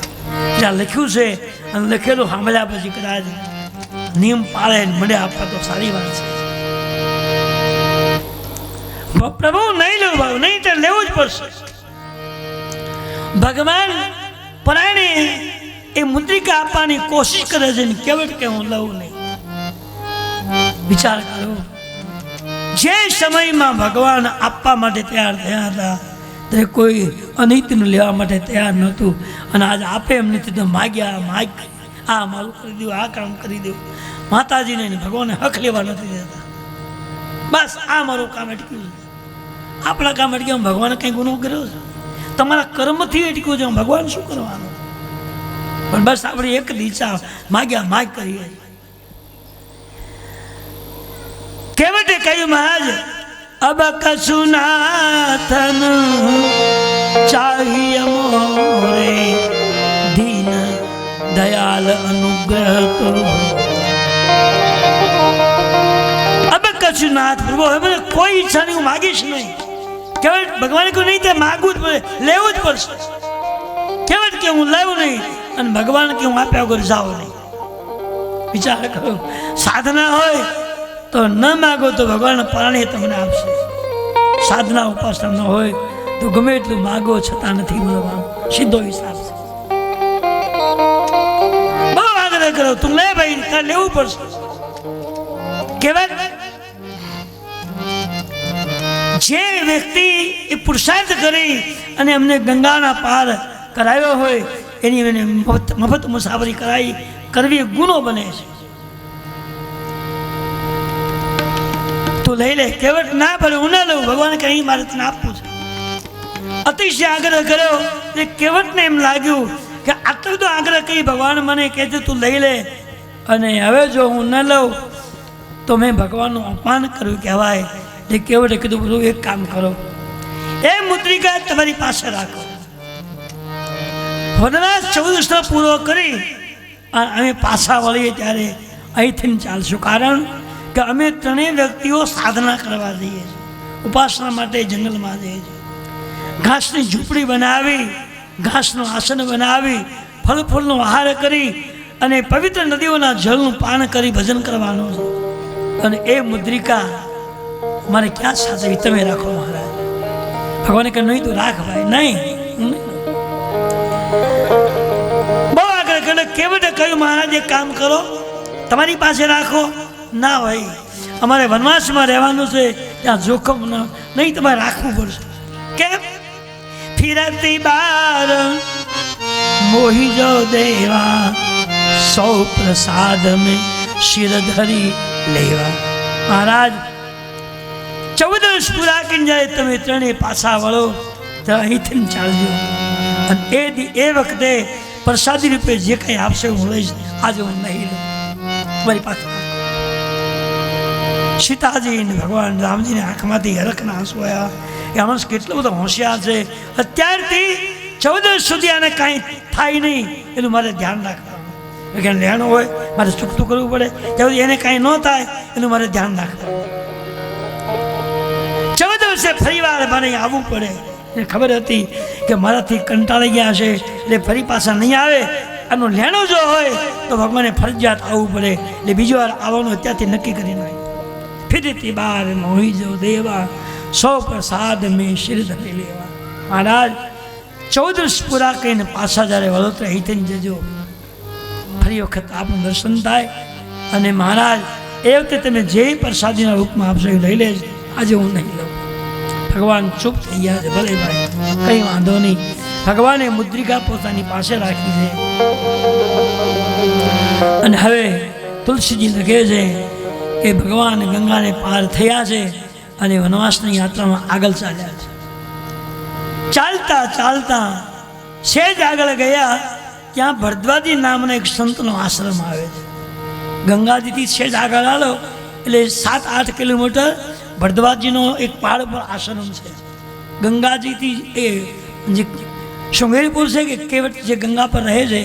જ્યાં લખ્યું છે અને લખેલું સાંભળ્યા પછી કદાચ નિયમ પાળે મળે આપવા તો સારી વાત છે. પ્રભુ નહીં લેવું ભાવ નહીં તો લેવું જ પડશે. ભગવાન પરાણે એ મુદ્રિકા આપવાની કોશિશ કરે છે ને કેવટ કે હું લઉં નહીં. વિચાર કરો, જે સમયમાં ભગવાન આપવા માટે તૈયાર થયા હતા ત્યારે કોઈ અનિતનું લેવા માટે તૈયાર નહોતું. અને આજે આપે એમ નથી તો માગ્યા માગ, આ મારું કરી દઉં, આ કામ કરી દઉં. માતાજીને ભગવાનને હક લેવા નથી દેતા. બસ આ મારું કામ અટક્યું છે. આપણા કામ અટક્યા ભગવાને કંઈ ગુનો કર્યો છે? તમારા કર્મથી અટક્યું છે, ભગવાન શું કરવાનું? પણ બસ આપણે એક દિશા માગ્યા માગ કરીએ. કેવટે કહ્યું મહારાજ અબ કશુનાથન ચાહિય મોરે દીન દયાલ અનુગ્રહ તો. અબ કશુનાથ પ્રભુ હવે મને કોઈ ઈચ્છા નહીં, હું માગીશ નહીં. કેવટ ભગવાને કહ્યું નહીં તે માગવું જ પડે, લેવું જ પડશે. કેવટ કે હું લેવું નહીં અને ભગવાન કે હું આપ્યા વગર જાઉં નહીં. વિચાર કરો, સાધના હોય તો ન માગો તો ભગવાન પરાણે તમને આપશે. સાધના ઉપાસના ન હોય તો ગમે એટલું માગો છતાં નથી મળવાનું. સીધો હિસાબ છે. બહુ આગ્રહ કરો, તું લે ભાઈ, તારે લેવું પડશે. કહેવાય જે વ્યક્તિ એ પુરુષાર્થ કરી અને અમને ગંગાના પાર કરાવ્યો હોય એની એને મફત મુસાફરી કરવી એ ગુનો બને છે. તું લઈ લે. કેવટ ના પડે, હું ના લઉં. ભગવાન કઈ મારે તને આપવું છે. અતિશય આગ્રહ કર્યો ને કેવટને એમ લાગ્યું કે આટલો બધો આગ્રહ કરી ભગવાન મને કહે છે તું લઈ લે, અને હવે જો હું ન લઉં તો મેં ભગવાનનું અપમાન કર્યું કહેવાય. એટલે કેવટે કીધું બધું એક કામ કરો, એ મુદ્રિકા તમારી પાસે રાખો. વનવાસ 14 પૂરો કરી અમે પાછા વળીએ ત્યારે અહીંથી ચાલશું. કારણ કે અમે ત્રણેય વ્યક્તિઓ સાધના કરવા જઈએ છીએ, ઉપાસના માટે જંગલમાં જઈએ છીએ. ઘાસની ઝૂંપડી બનાવી, ઘાસનું આસન બનાવી, ફળ ફૂલનો આહાર કરી અને પવિત્ર નદીઓના જળનું પાન કરી ભજન કરવાનું છે. અને એ મુદ્રિકા મારે ક્યાં સાચવી? તમે રાખો મહારાજ. ભગવાને કહે નહીં તું રાખ ભાઈ. નહીં, બહુ આગળ કરે. કેવટે કહ્યું મહારાજ એક કામ કરો, તમારી પાસે રાખો. ના ભાઈ, અમારે વનવાસમાં રહેવાનું છે, ત્યાં જોખમ નહીં, તમારે રાખવું પડશે. કેમ? ફિરતી બાર મોહી જો દેવા, સૌ પ્રસાદ મેં શિર ધરી લેવા. મહારાજ 14 વર્ષ પૂરા કરીને જાય તમે ત્રણેય પાછા વળો તો અહીંથી ચાલજો. અને એ વખતે પ્રસાદી રૂપે જે કંઈ આપશે હું લઈશ. આજે હું નહીં લઉં. મારી પાસે સીતાજી ને ભગવાન રામજીને આંખમાંથી હરખના આંસુ આવ્યા. એ માણસ કેટલો બધો હોશિયાર છે. અત્યારથી 14 વર્ષ સુધી આને કાંઈ થાય નહીં એનું મારે ધ્યાન રાખવાનું. કે લેણું હોય મારે ચૂકતું કરવું પડે, ત્યાં એને કાંઈ ન થાય એનું મારે ધ્યાન રાખવાનું. 14 વર્ષે ફરી વાર મને આવવું પડે. એને ખબર હતી કે મારાથી કંટાળી ગયા છે એટલે ફરી પાછા નહીં આવે. આનું લેણું જો હોય તો ભગવાને ફરજિયાત આવવું પડે. એટલે બીજી વાર આવવાનું અત્યારથી નક્કી કરી નાખ્યું. ફિરતી બાર મોહી જો દેવા, સૌ પ્રસાદ મેં શિર ધરી લેવા. મહારાજ 14 વર્ષ પૂરા કરીને પાછા જ્યારે વડોદરા અહીંથી જજો. ફરી વખત આપનું દર્શન થાય અને મહારાજ એ વખતે તમે જે પ્રસાદીના રૂપમાં આપશો એ લઈ લેજો, આજે હું નહીં લઉં. ભગવાન ચૂપ થઈ ગયા છે. ભલે ભાઈ, કંઈ વાંધો નહીં. ભગવાને મુદ્રિકા પોતાની પાસે રાખી છે. અને હવે તુલસીજી લખે છે કે ભગવાન ગંગાને પાર થયા છે અને વનવાસની યાત્રામાં આગળ ચાલ્યા છે. ચાલતા ચાલતા સેજ આગળ ગયા ત્યાં ભરદ્વાજી નામનો એક સંતનો આશ્રમ આવે છે. ગંગાજીથી સેજ આગળ આલો એટલે 7-8 કિલોમીટર ભરદ્વાજીનો એક પહાડ પર આશ્રમ છે. ગંગાજીથી એ જે શૃંગેરીપુર છે કે કેવટ જે ગંગા પર રહે છે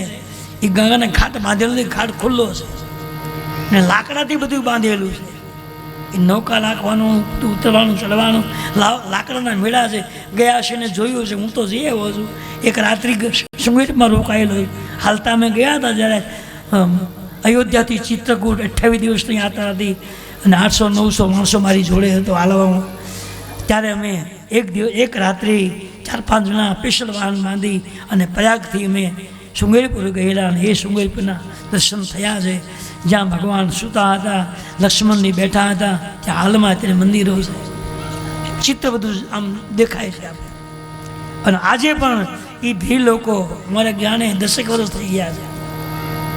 એ ગંગાને ઘાટ બાંધેલો છે. ઘાટ ખુલ્લો છે ને લાકડાથી બધું બાંધેલું છે. એ નૌકા લાખવાનું, ઉતરવાનું, ચડવાનું, લાકડાના મેળા છે. ગયા છે ને જોયું છે. હું તો જઈ આવ્યો છું. એક રાત્રિ શૃંગેરીમાં રોકાયેલો. હાલતા અમે ગયા હતા જ્યારે અયોધ્યાથી ચિત્રકૂટ 28 દિવસની યાત્રા હતી અને 800-900 માણસો મારી જોડે હતો હાલવામાં. ત્યારે અમે એક રાત્રિ 4-5 જણા સ્પેશિયલ વાહન બાંધી અને પ્રયાગથી અમે શૃંગેરીપુર ગયેલા અને એ શૃંગેરીપુરના દર્શન થયા છે. જ્યાં ભગવાન સૂતા હતા, લક્ષ્મણજી બેઠા હતા, ત્યાં હાલમાં અત્યારે મંદિરો છે. ચિત્ર બધું આમ દેખાય છે આપણે. અને આજે પણ એ ભીડ લોકો અમારે જાણે 10 વર્ષ થઈ ગયા છે.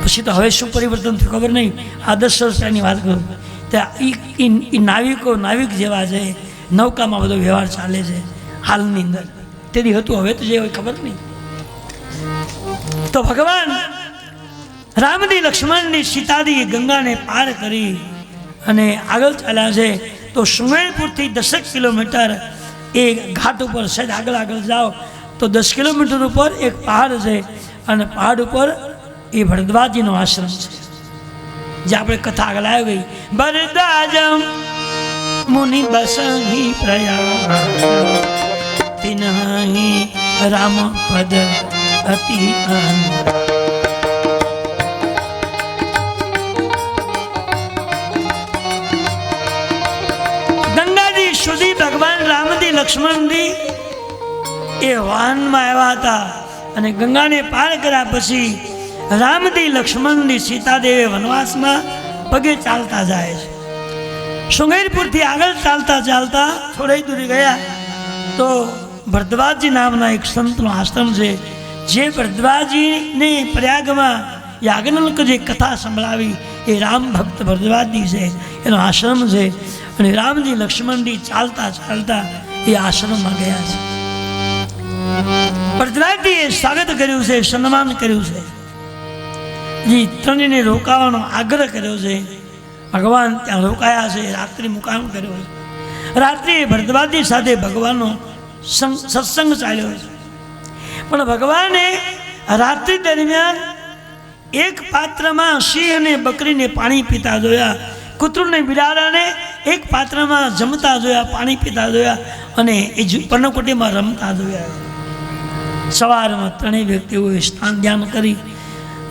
પછી તો હવે શું પરિવર્તન થયું ખબર નહીં. આ 10 વર્ષની વાત કરું ત્યાં એ નાવિક જેવા છે. નૌકામાં બધો વ્યવહાર ચાલે છે હાલની અંદર. તેથી હતું, હવે તો જે હોય ખબર નહીં. તો ભગવાન રામજી, લક્ષ્મણજી, સીતાજી ગંગાને પાર કરી અને આગળ ચાલ્યા છે. તો શૃંગેરીપુરથી 10 કિલોમીટર એ ઘાટ ઉપર સહેજ આગળ જાઓ તો 10 કિલોમીટર ઉપર એક પહાડ છે અને પહાડ ઉપર એ ભરદ્વાજીનો આશ્રમ છે. જે આપણે કથા આગળ આવી ગઈ. ભરદ્વાજમ મુનિ બસહી પ્રયાગ તિનહી રામ પદ અતિ આનંદ. ગંગાજી સુધી ભગવાન રામજી, લક્ષ્મણજી એ વાહનમાં આવ્યા હતા અને ગંગાને પાર કર્યા પછી રામજી, લક્ષ્મણજી, સીતાદેવી વનવાસમાં પગે ચાલતા જાય છે. શૃંગેરીપુરથી આગળ ચાલતા થોડી દૂરી ગયા તો ભરદ્વાજી નામના એક સંતનો આશ્રમ છે. જે ભરદ્વાજીને પ્રયાગમાં યાજ્ઞવલ્ક જે કથા સંભળાવી એ રામ ભક્ત ભરદ્વાજી છે, એનો આશ્રમ છે. અને રામજી, લક્ષ્મણજી ચાલતા એ આશ્રમમાં ગયા છે. ભરદ્વાજીએ સ્વાગત કર્યું છે, સન્માન કર્યું છે. જે ત્રણેયને રોકાવાનો આગ્રહ કર્યો છે. ભગવાન ત્યાં રોકાયા છે, રાત્રિ મુકામ કર્યો છે. રાત્રિ ભરદ્વાજી સાથે ભગવાનનો સત્સંગ ચાલ્યો છે. પણ ભગવાને રાત્રિ દરમિયાન એક પાત્રમાં સિંહ અને બકરીને પાણી પીતા જોયા, કૂતરુને બિલાડાને એક પાત્રમાં જમતા જોયા, પાણી પીતા જોયા અને એ પર્ણકુટીમાં રમતા જોયા. સવારમાં ત્રણેય વ્યક્તિઓએ સ્નાન ધ્યાન કરી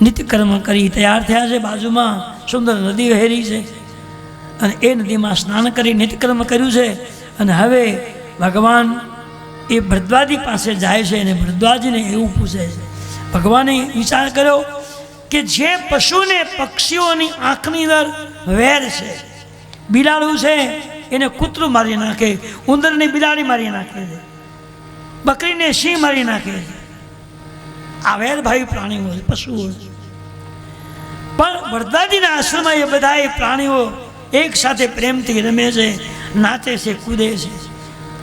નિત્યકર્મ કરી તૈયાર થયા છે. બાજુમાં સુંદર નદી વહેરી છે અને એ નદીમાં સ્નાન કરી નિત્યકર્મ કર્યું છે. અને હવે ભગવાન એ ભરદ્વાજી પાસે જાય છે અને ભરદ્વાજીને એવું પૂછે છે. ભગવાને વિચાર કર્યો કે જે પશુને પક્ષીઓની આંખની અંદર વેર છે, બિલાડું છે એને કૂતરું મારી નાખે, ઉંદરને બિલાડી મારી નાખે છે, બકરીને સિંહ મારી નાખે છે. આ વેરભાવી પ્રાણીઓ છે, પશુઓ છે. પણ ભરદ્વાજીના આશ્રમમાં એ બધા એ પ્રાણીઓ એક સાથે પ્રેમથી રમે છે, નાચે છે, કૂદે છે.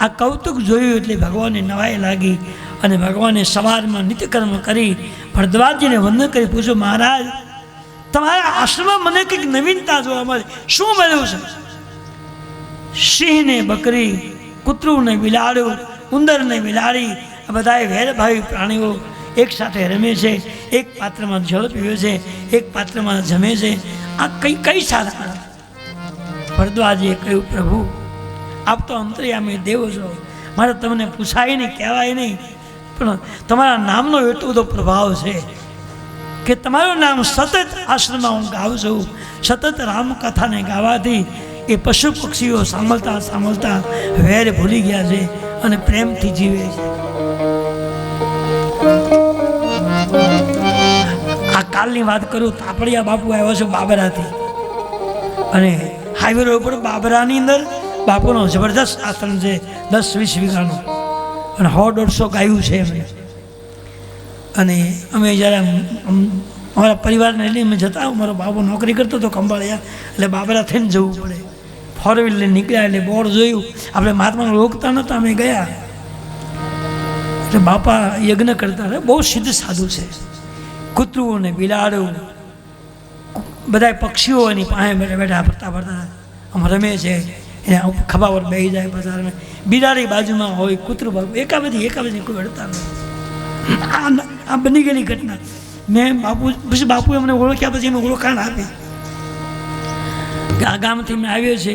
આ કૌતુક જોયું એટલે ભગવાનને નવાઈ લાગી અને ભગવાને સવારમાં નિત્યકર્મ કરી ભરદ્વાજીને વંદન કરી પૂછ્યું, મહારાજ તમારા આશ્રમમાં મને કંઈક નવીનતા જોવા મળે, શું મળ્યું છે? સિંહને બકરી, કૂતરુંને બિલાડું, ઉંદરને બિલાડી આ બધા વેરભાવી પ્રાણીઓ એક સાથે રમે છે, એક પાત્રમાં જળ પીવે છે, એક પાત્રમાં જમે છે. આ કઈ સાધના? ભરદ્વાજીએ કહ્યું, પ્રભુ આપ તો અંતર્યામી દેવ છો, મારે તમને પૂછાય નહીં, કહેવાય નહીં, પણ તમારા નામનો એટલો બધો પ્રભાવ છે કે તમારું નામ સતત આશ્રમમાં હું ગાઉં છું. સતત રામકથાને ગાવાથી એ પશુ પક્ષીઓ સાંભળતા વેર ભૂલી ગયા છે અને પ્રેમથી જીવે છે. આ કાલની વાત કરું, તાપડિયા બાપુ આવ્યો છે બાબરાથી, અને હાઈવે રોડ ઉપર બાબરાની અંદર બાપુનો જબરદસ્ત આશ્રમ છે, 10-20 વીઘાનો, અને 100-150 ગાયું છે એમને. અને અમે જ્યારે અમારા પરિવારને લઈને અમે જતા, મારો બાબુ નોકરી કરતો હતો ખંભાળિયા, એટલે બાબરા થઈને જવું પડે. 4 વ્હીલ લઈને નીકળ્યા એટલે બોર્ડ જોયું, આપણે મહાત્માને રોકતા નહોતા, અમે ગયા. એટલે બાપા યજ્ઞ કરતા હતા, બહુ સિદ્ધ સાધુ છે. કૂતરું ને બિલાડું બધા પક્ષીઓ એની પાસે બેઠા બેઠા ફરતા ફરતા આમ રમે છે, એને ખભા પર બેસી જાય, પછી રમે. બિલાડી બાજુમાં હોય, કૂતરું બાજુ, એકાબેથી કોઈ અડતા નહીં. આ બની ગયેલી ઘટના. મેં પછી બાપુએ અમને ઓળખ્યા, પછી મેં ઓળખાણ આપી કે આ ગામથી મેં આવ્યો છે,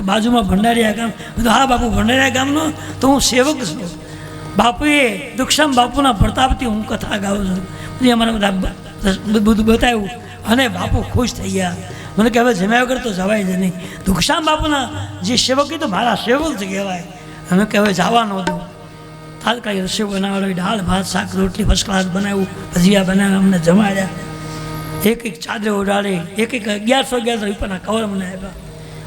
બાજુમાં ભંડારીયા ગામ. હા બાપુ, ભંડારીયા ગામનો તો હું સેવક છું. બાપુએ દુક્ષામ બાપુના પ્રતાપથી હું કથા ગાઉં છું. પછી અમારા બધા બધું બતાવ્યું, અને બાપુ ખુશ થઈ ગયા. મને કે હવે જમ્યા વગર તો જવાય જ નહીં. દુક્ષામ બાપુના જે સેવક એ તો મારા સેવક જ કહેવાય. અમે કે હવે જવા નહોતું. તાત્કાલિક રસોઈ બનાવેલો, દાળ ભાત શાક રોટલી ફર્સ્ટ ક્લાસ બનાવ્યું, ભજીયા બનાવ્યા, અમને જમાડ્યા. એક ચાદરે ઓઢાડી, એક 1100 રૂપિયાના કવર મને આપ્યા.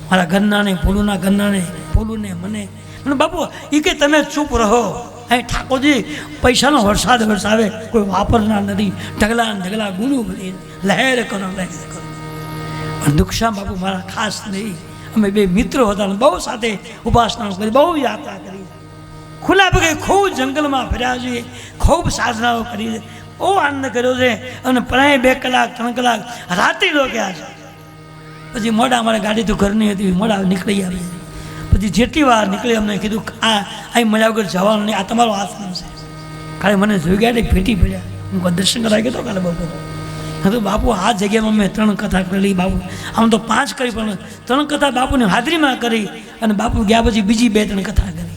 મારા ઘરનાને, ફૂલુના ઘરનાને, ફૂલુને મને બાપુ એ કે તમે ચૂપ રહો, અહીં ઠાકોરજી પૈસાનો વરસાદ વરસાવે, કોઈ વાપરનાર નથી. ઢગલા ને ઢગલા ગુરુ બની લહેર કરો, લહેર કરો. પણ દુક્ષામ બાપુ મારા ખાસ નહીં. અમે બે મિત્રો હતા, બહુ સાથે ઉપાસનાઓ કરી, બહુ યાત્રા કરી, ખુલ્લા પગે ખૂબ જંગલમાં ફર્યા છીએ, ખૂબ સાધનાઓ કરી છે, બહુ આનંદ કર્યો છે. અને પ્રાય 2 કલાક 3 કલાક રાત્રિ રોક્યા છે. પછી મોડા અમારે ગાડી તો ઘરની હતી, મોડા નીકળી આવી. પછી જેટલી વાર નીકળી અમને કીધું અહીં મળ્યા વગર જવાનું નહીં, આ તમારો આશ્રમ છે. કાલે મને જોઈ ગયા એટલે ભેટી પડ્યા. હું કોઈ દર્શન કરાવી ગયો કાલે બપોરે. તો બાપુ આ જગ્યામાં મેં 3 કથા કરી. બાપુ આમ તો 5 કરી, પણ 3 કથા બાપુની હાજરીમાં કરી, અને બાપુ ગયા પછી બીજી 2-3 કથા કરી.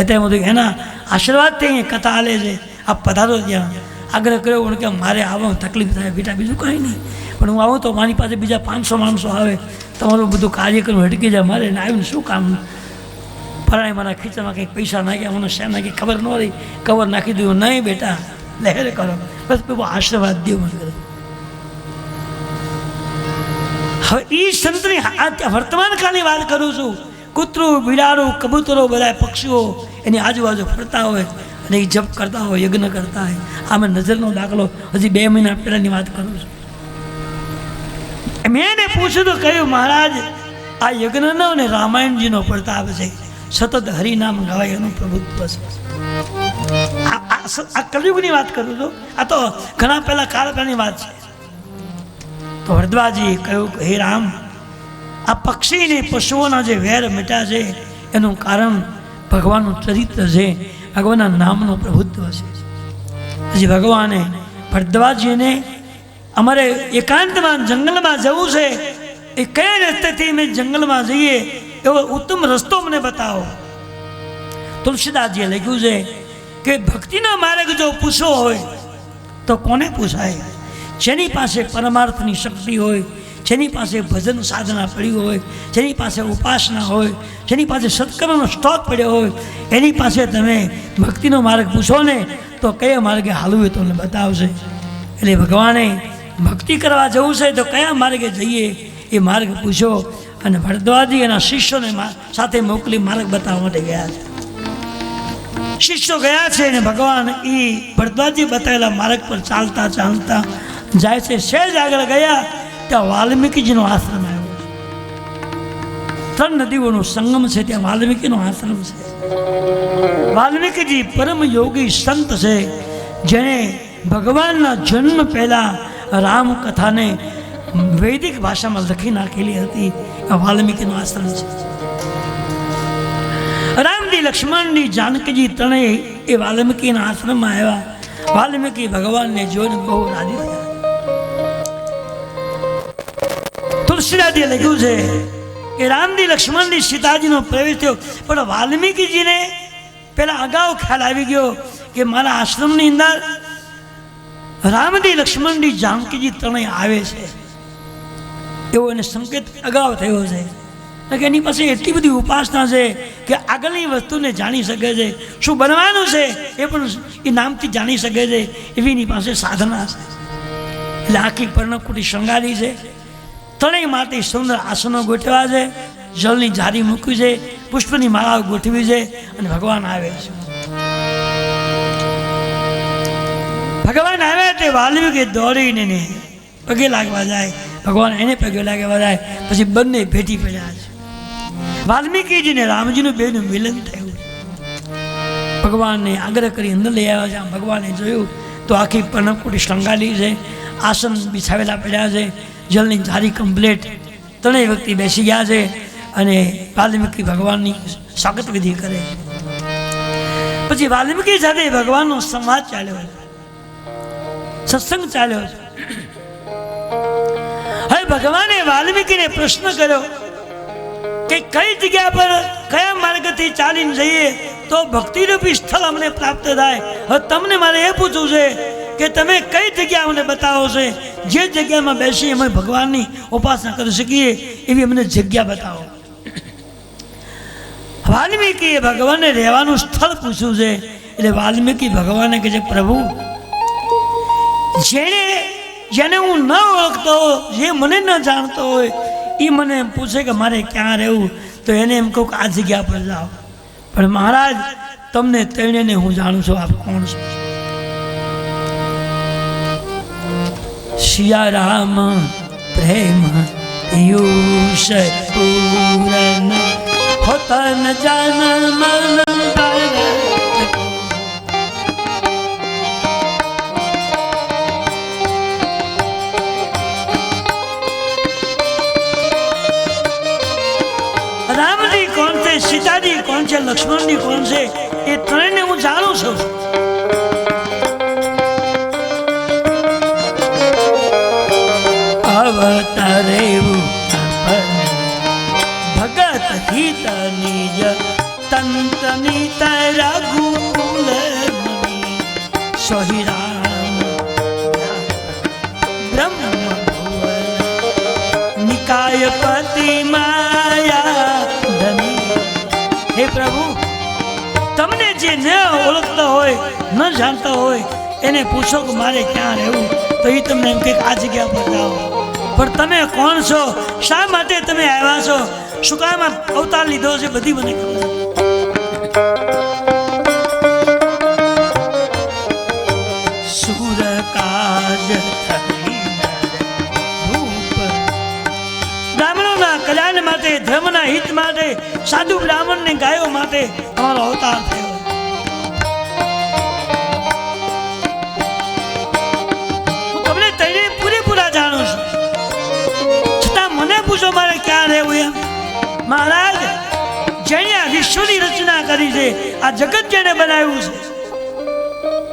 અત્યારે બધું એના આશીર્વાદથી અહીં કથા હાલે છે. આપ પધારો ત્યાં. આગ્રહ કર્યો કે મારે આવવા તકલીફ થાય બેટા, બીજું કંઈ નહીં, પણ હું આવું તો મારી પાસે બીજા 500 માણસો આવે, તમારું બધું કાર્યક્રમ હટકી જાય, મારે ને આવીને શું કામ. ફરાય મારા ખીચામાં કંઈક પૈસા નાખ્યા, મને શેર નાખી ખબર ન રહી, કવર નાખી દીધું. નહીં બેટા, લહેર કરો, બસ બહુ આશીર્વાદ દો મને કરે. હવે એ સંતની વર્તમાન કાળની વાત કરું છું. કૂતરું, બિલાડું, કબૂતરો, બધા પક્ષીઓ એની આજુબાજુ ફરતા હોય, અને એ જપ કરતા હોય, યજ્ઞ કરતા હોય. આ મેં નજરનો દાખલો હજી 2 મહિના પહેલાંની વાત કરું છું. મેં એને પૂછ્યું તો કહ્યું, મહારાજ આ યજ્ઞનો અને રામાયણજીનો પ્રતાપ છે, સતત હરિનામ ગવાય એનું પ્રભુત્વ છે. આ કલયુગની વાત કરું છું, આ તો ઘણા પહેલા કાળ પહેલાની વાત છે. તો હરદ્વાજી કહ્યું કે હે રામ, આ પક્ષીને પશુઓના જે વેર મિટા છે એનું કારણ ભગવાનનું ચરિત્ર છે, ભગવાનના નામનું પ્રભુત્વ છે. પછી ભગવાને ભરદ્વાજીને અમારે એકાંતમાં જંગલમાં જવું છે, એ કયા રસ્તેથી અમે જંગલમાં જઈએ એવો ઉત્તમ રસ્તો મને બતાવો. તુલસીદાસજીએ લખ્યું છે કે ભક્તિનો માર્ગ જો પૂછવો હોય તો કોને પૂછાય? જેની પાસે પરમાર્થની શક્તિ હોય, જેની પાસે ભજન સાધના પડી હોય, જેની પાસે ઉપાસના હોય, જેની પાસે સત્કર્મનો સ્ટોક પડ્યો હોય, એની પાસે તમે ભક્તિનો માર્ગ પૂછો ને તો કયા માર્ગે હાલવું એ તમને બતાવશે. એટલે ભગવાને ભક્તિ કરવા જવું છે તો કયા માર્ગે જઈએ એ માર્ગ પૂછો. અને ભરદ્વાજી એના શિષ્યોને સાથે મોકલી માર્ગ બતાવવા માટે ગયા છે. શિષ્યો ગયા છે અને ભગવાન એ ભરદ્વાજી બતાવેલા માર્ગ પર ચાલતા ચાલતા જાય છે. સહેજ આગળ ગયા ત્યાં વાલ્મીકીજીનો આશ્રમ આવ્યો છે. 3 નદીઓનો સંગમ છે, ત્યાં વાલ્મીકીનો આશ્રમ છે. વાલ્મીકીજી પરમ યોગી સંત છે, જેણે ભગવાનના જન્મ પહેલા રામકથાને વૈદિક ભાષામાં લખી નાખેલી હતી. આ વાલ્મીકીનો આશ્રમ છે. રામજી, લક્ષ્મણજી, જાનકીજી ત્રણેય એ વાલ્મીકીના આશ્રમમાં આવ્યા. વાલ્મીકી ભગવાનને જોઈને બહુ રાજી થયા. તુલસીદાસજીએ લખ્યું છે કે રામજી, લક્ષ્મણજી, સીતાજીનો પ્રવેશ થયો, પણ વાલ્મીકીજીને પેલા અગાઉ ખ્યાલ આવી ગયો કે મારા આશ્રમની અંદર રામજી, લક્ષ્મણજી, જાનકીજી ત્રણેય આવે છે, એવો એને સંકેત અગાઉ થયો છે. કે એની પાસે એટલી બધી ઉપાસના છે કે આગળની વસ્તુને જાણી શકે છે, શું બનવાનું છે એ પણ એ નામથી જાણી શકે છે, એવી એની પાસે સાધના છે. એટલે આખી પર્ણકુટી શણગારી છે. ત્રણેય માટે સુંદર આસનો ગોઠવ્યા છે, જળની જારી મૂકી છે, પુષ્પની માળાઓ ગોઠવી છે અને ભગવાન આવે છે. ભગવાન આવ્યા તે વાલ્મીકી દોડીને પગે લાગવા જાય, ભગવાન એને પગે લાગવા જાય, પછી બંને ભેટી પડ્યા છે. વાલ્મીકીજીને રામજીનું બેનું મિલન થયું. ભગવાનને આગ્રહ કરી અંદર લઈ આવ્યા છે. આમ ભગવાને જોયું તો આખી પર્ણકુટી શણગારી છે, આસન બિછાવેલા પડ્યા છે, જલની જારી કમ્પ્લેટ, ત્રણેય વ્યક્તિ બેસી ગયા છે અને વાલ્મીકી ભગવાનની સ્વાગત વિધિ કરે. પછી વાલ્મીકી સાથે ભગવાનનો સંવાદ ચાલ્યો, સત્સંગ ચાલ્યો છે. હવે ભગવાને વાલ્મીકીને પ્રશ્ન કર્યો કે કઈ જગ્યા પર કયા માર્ગથી ચાલીને જઈએ તો ભક્તિરૂપી સ્થળ અમને પ્રાપ્ત થાય. હવે તમને મારે એ પૂછવું છે કે તમે કઈ જગ્યા અમને બતાવો છે, જે જગ્યામાં બેસી અમે ભગવાનની ઉપાસના કરી શકીએ એવી અમને જગ્યા બતાવો. વાલ્મીકીએ ભગવાનને રહેવાનું સ્થળ પૂછ્યું છે. એટલે વાલ્મીકી ભગવાનને કહે છે, પ્રભુ, જેને હું ન ઓળખતો હોય, જે મને ન જાણતો હોય, એ મને એમ પૂછે કે મારે ક્યાં રહેવું, તો એને એમ કહું કે આ જગ્યા પર જાઓ. પણ મહારાજ, તમને ત્રણેયને હું જાણું છું, આપ કોણ છો? સિયા રામ પ્રેમ પિયુષ પૂરન હોતન જન મન રામજી કોણ છે, સીતાજી કોણ છે, લક્ષ્મણજી કોણ છે, એ ત્રણેયને હું જાણું છું. અવતારે ભગત હિત નિજ તંતની રઘુકુલ સોહી રામ બ્રહ્મ ભુવન નિકાય પતિ માયા ધની. હે પ્રભુ, તમને જે ન ઓળખતા હોય, ન જાણતા હોય, એને પૂછો કે મારે ક્યાં રહેવું, તો એ તમને એમ કે આ જગ્યા પર જાઓ. પણ તમે કોણ છો, શા માટે તમે આવ્યા છો, શું કામ અવતાર લીધો છે, બધી મને ખબર. સુરકાજ બ્રાહ્મણોના કલ્યાણ માટે, ધર્મના હિત માટે, સાધુ બ્રાહ્મણને ગાયો માટે તમારો અવતાર થયો. હું તમને તઈને પૂરેપૂરા જાણું છું, છતાં મને પૂછો મારે ક્યાં રહેવું એમ. મહારાજ, જેણે આ વિશ્વની રચના કરી છે, આ જગત જેણે બનાવ્યું છે,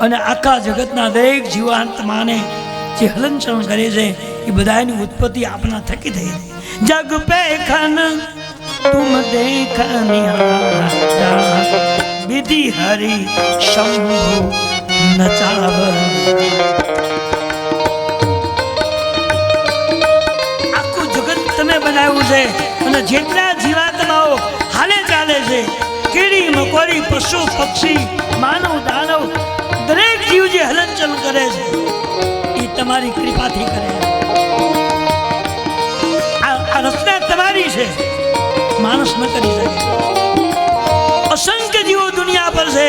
અને આખા જગતના દરેક જીવાત્માને જે હલનચલન કરે છે, એ બધાની ઉત્પત્તિ આપના થકી થઈ છે. જગ પે ખન તુમ દેખ નિહારા વિધિ હરિ શંભુ નચાવ. આખું જગત તમે બનાવ્યું છે, અને જેટલા જીવાત્માઓ હાલે ચાલે છે, કીડી મકોડી, પશુ પક્ષી, માનવ દાનવ, દરેક જીવ જે હલનચલન કરે છે, એ તમારી કૃપાથી કરે છે. આ રચના તમારી છે, માણસ ન કરી શકે. અસંખ્ય જીવો દુનિયા પર છે,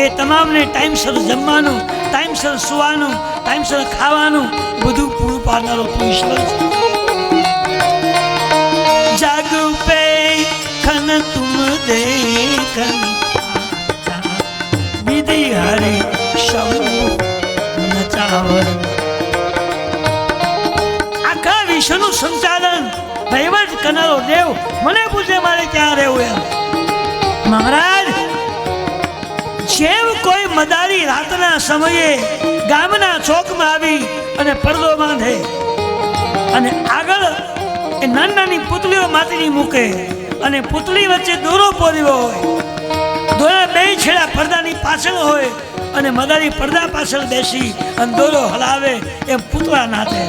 એ તમામને ટાઈમસર જમવાનું, ટાઈમસર સુવાનું, ટાઈમસર ખાવાનું બધું પૂરું પાડનારો તું ઈશ્વર છે. જાગ પે ખન તુમ દેખ વિધિ હરિ શંભુ નચાવર. આખા વિશ્વનું સંચાલન, વહીવટ કરનારો દેવ મને પૂછે મારે ક્યાં રહેવું એમ. મહારાજ, જેમ કોઈ મદારી રાતના સમયે ગામના ચોકમાં આવી અને પડદો બાંધે અને આગળ એ નાની નાની પુતળીઓ માટીની મૂકે અને પુતળી વચ્ચે દોરો પોર્યો હોય, દોરા બે છેડા પડદાની પાછળ હોય અને મદારી પડદા પાછળ બેસી અને દોરો હલાવે એમ પૂતળા નાચે.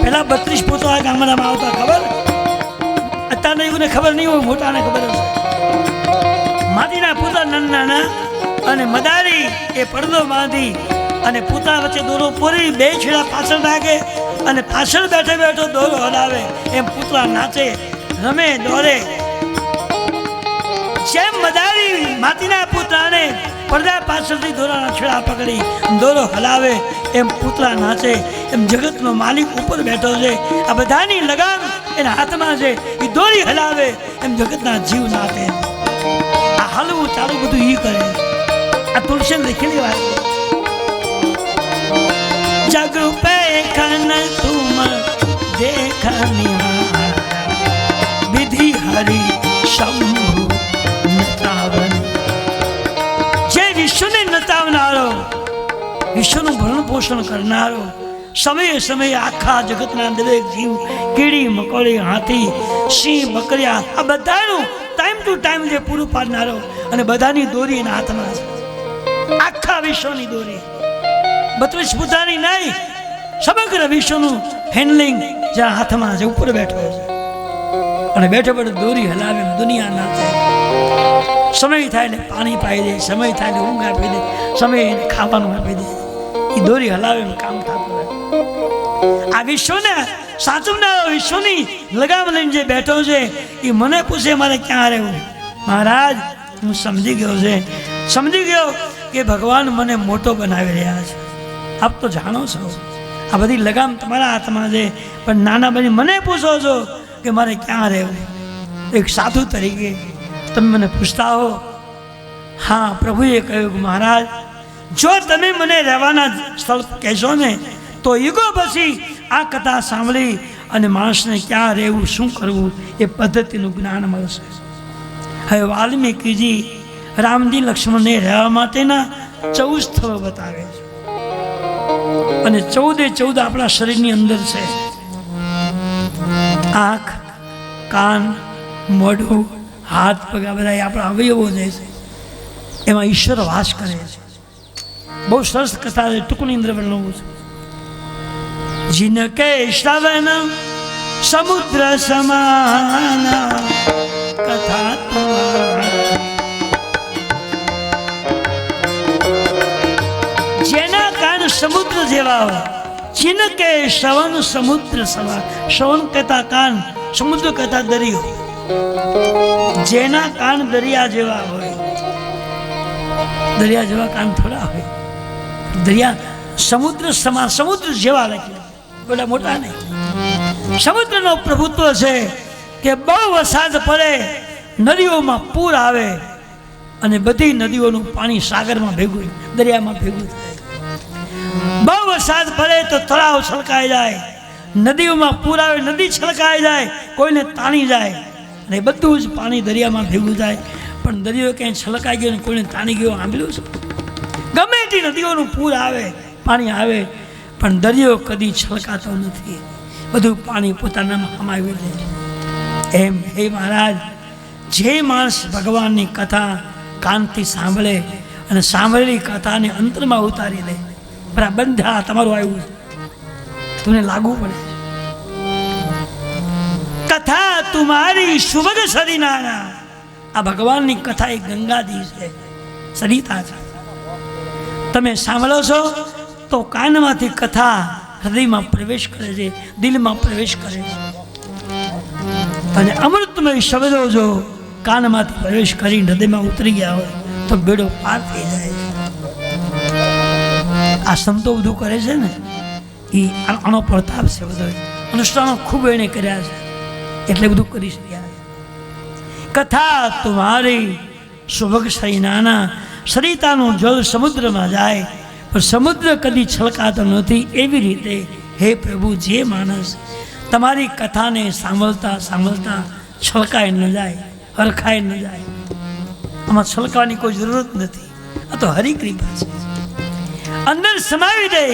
પેલા 32 પૂતળા ગામડામાં આવતા, ખબર? અત્યારના યુગને ખબર નહીં હોય, મોટાને ખબર હશે. માટીના પૂતળા નાના નાના, અને મદારી એ પડદો બાંધી અને પૂતળા વચ્ચે દોરો પૂરી બે છેડા પાછળ રાખે અને પાછળ બેઠો બેઠો દોરો હલાવે એમ પૂતળા નાચે રમે દોડે. જેમ મદારી માતીના પૂતળાને પડદા પાછળથી દોરાના છેડા પકડી દોરો હલાવે એમ પૂતળા નાચે એમ જગતનો માલિક ઉપર બેઠો છે. આ બધાની લગામ એના હાથમાં છે. એ દોરી હલાવે એમ જગતના જીવ નાચે. આ હલવું ચાલુ બધું ઈ કરે. આ તુલસી લખેલી વાત. जग पे खन तुम देखनिहार विधि हरि शंभु नचावन. જે વિશ્વને નચાવનારો, વિશ્વનું ભરણ પોષણ કરનારો, સમયે સમયે આખા જગતના દરેક જીવ કીડી મકોડી હાથી સિંહ બકરિયા આ બધાનું ટાઈમ ટુ ટાઈમ જે પૂરું પાડનારો અને બધાની દોરી એના હાથમાં છે. આખા વિશ્વની દોરી 32 ફૂટાની નહીં, સમગ્ર વિશ્વનું હેન્ડલિંગ જ્યાં હાથમાં છે ઉપર બેઠો છે અને બેઠો બેઠો દોરી હલાવે દુનિયા નાચે. સમય થાય ને પાણી પાઈ દે, સમય થાય ને ઊંઘ આપી દે, સમય એને ખાવાનું આપી દે. એ દોરી હલાવે કામ થતું રહે. આ વિશ્વને સાચવનારો, વિશ્વની લગામ લઈને જે બેઠો છે એ મને પૂછે મારે ક્યાં રહેવું. મહારાજ હું સમજી ગયો છે, સમજી ગયો કે ભગવાન મને મોટો બનાવી રહ્યા છે. આપ તો જાણો છો આ બધી લગામ તમારા હાથમાં છે, પણ નાના બની મને પૂછો છો કે મારે ક્યાં રહેવું. એક સાધુ તરીકે તમે મને પૂછતા હો. હા, પ્રભુએ કહ્યું કે મહારાજ જો તમે મને રહેવાના સ્થળ કહેશો ને તો યુગો પછી આ કથા સાંભળી અને માણસને ક્યાં રહેવું, શું કરવું એ પદ્ધતિનું જ્ઞાન મળશે. હવે વાલ્મીકીજી રામજી લક્ષ્મણને રહેવા માટેના 14 સ્થળો બતાવે છે અને 14 આપણા શરીરની અંદર છે. આંખ, કાન, મોઢું, હાથ, પગ આ બધા આપણા અવયવો જે છે એમાં ઈશ્વર વાસ કરે છે. બહુ સરસ કથા છે, ટૂંકની અંદર વર્ણવું છે. जिनके श्रवण समुद्र समान कथा तुम्हारी. જેના કાન સમુદ્ર જેવા હોય, जिनके श्रवण સમુદ્ર સમાન. શ્રવણ કહેતા કાન, સમુદ્ર કહેતા દરિયો. જેના કાન દરિયા જેવા હોય, દરિયા જેવા કાન થોડા હોય, દરિયા સમુદ્ર સમાન, સમુદ્ર જેવા લખી બધા મોટા નહીં. સમુદ્રનો પ્રભુત્વ છે કે બહુ વરસાદ પડે, નદીઓમાં પૂર આવે અને બધી નદીઓનું પાણી સાગરમાં ભેગું, દરિયામાં ભેગું થાય. બહુ વરસાદ પડે તો તળાવ છલકાઈ જાય, નદીઓમાં પૂર આવે, નદી છલકાઈ જાય, કોઈને તાણી જાય અને બધું જ પાણી દરિયામાં ભેગું થાય. પણ દરિયો ક્યાંય છલકાઈ ગયો ને કોઈને તાણી ગયો સાંભળ્યું છે? ગમે તે નદીઓનું પૂર આવે, પાણી આવે, પણ દરિયો કદી છલકાતો નથી. બધું પાણી પોતાનામાં સમાવી લે. એમ હે મહારાજ, જે માણસ ભગવાનની કથા કાનથી સાંભળે અને સાંભળેલી કથાને અંતરમાં ઉતારી લે, બરાબર બંધા તમારું આવ્યું તમને લાગુ પડે. કથા તુમારી સુભગ સરિનાના. આ ભગવાનની કથા એ ગંગાજી છે, સરિતા છે. તમે સાંભળો છો તો કાનમાંથી કથા હૃદયમાં પ્રવેશ કરે છે, દિલમાં પ્રવેશ કરે છે અને અમૃતમય શબ્દો જો કાનમાંથી પ્રવેશ કરી હૃદયમાં ઉતરી ગયા હોય તો બેડો પાર થઈ જાય છે. આ સંતો બધું કરે છે ને એ આનો પ્રતાપ છે. બધો અનુષ્ઠાનો ખૂબ એને કર્યા છે એટલે બધું કરી શક્યા છે. કથા તુમારી સુભગ સૈનાના. સરિતાનું જળ સમુદ્રમાં જાય પણ સમુદ્ર કદી છલકાતો નથી. એવી રીતે હે પ્રભુ, જે માણસ તમારી કથાને સાંભળતા સાંભળતા છલકાય ન જાય, હરખાય ન જાય, આમાં છલકાવાની કોઈ જરૂરત નથી. આ તો હરિકૃપા છે. અંદર સમાવી દે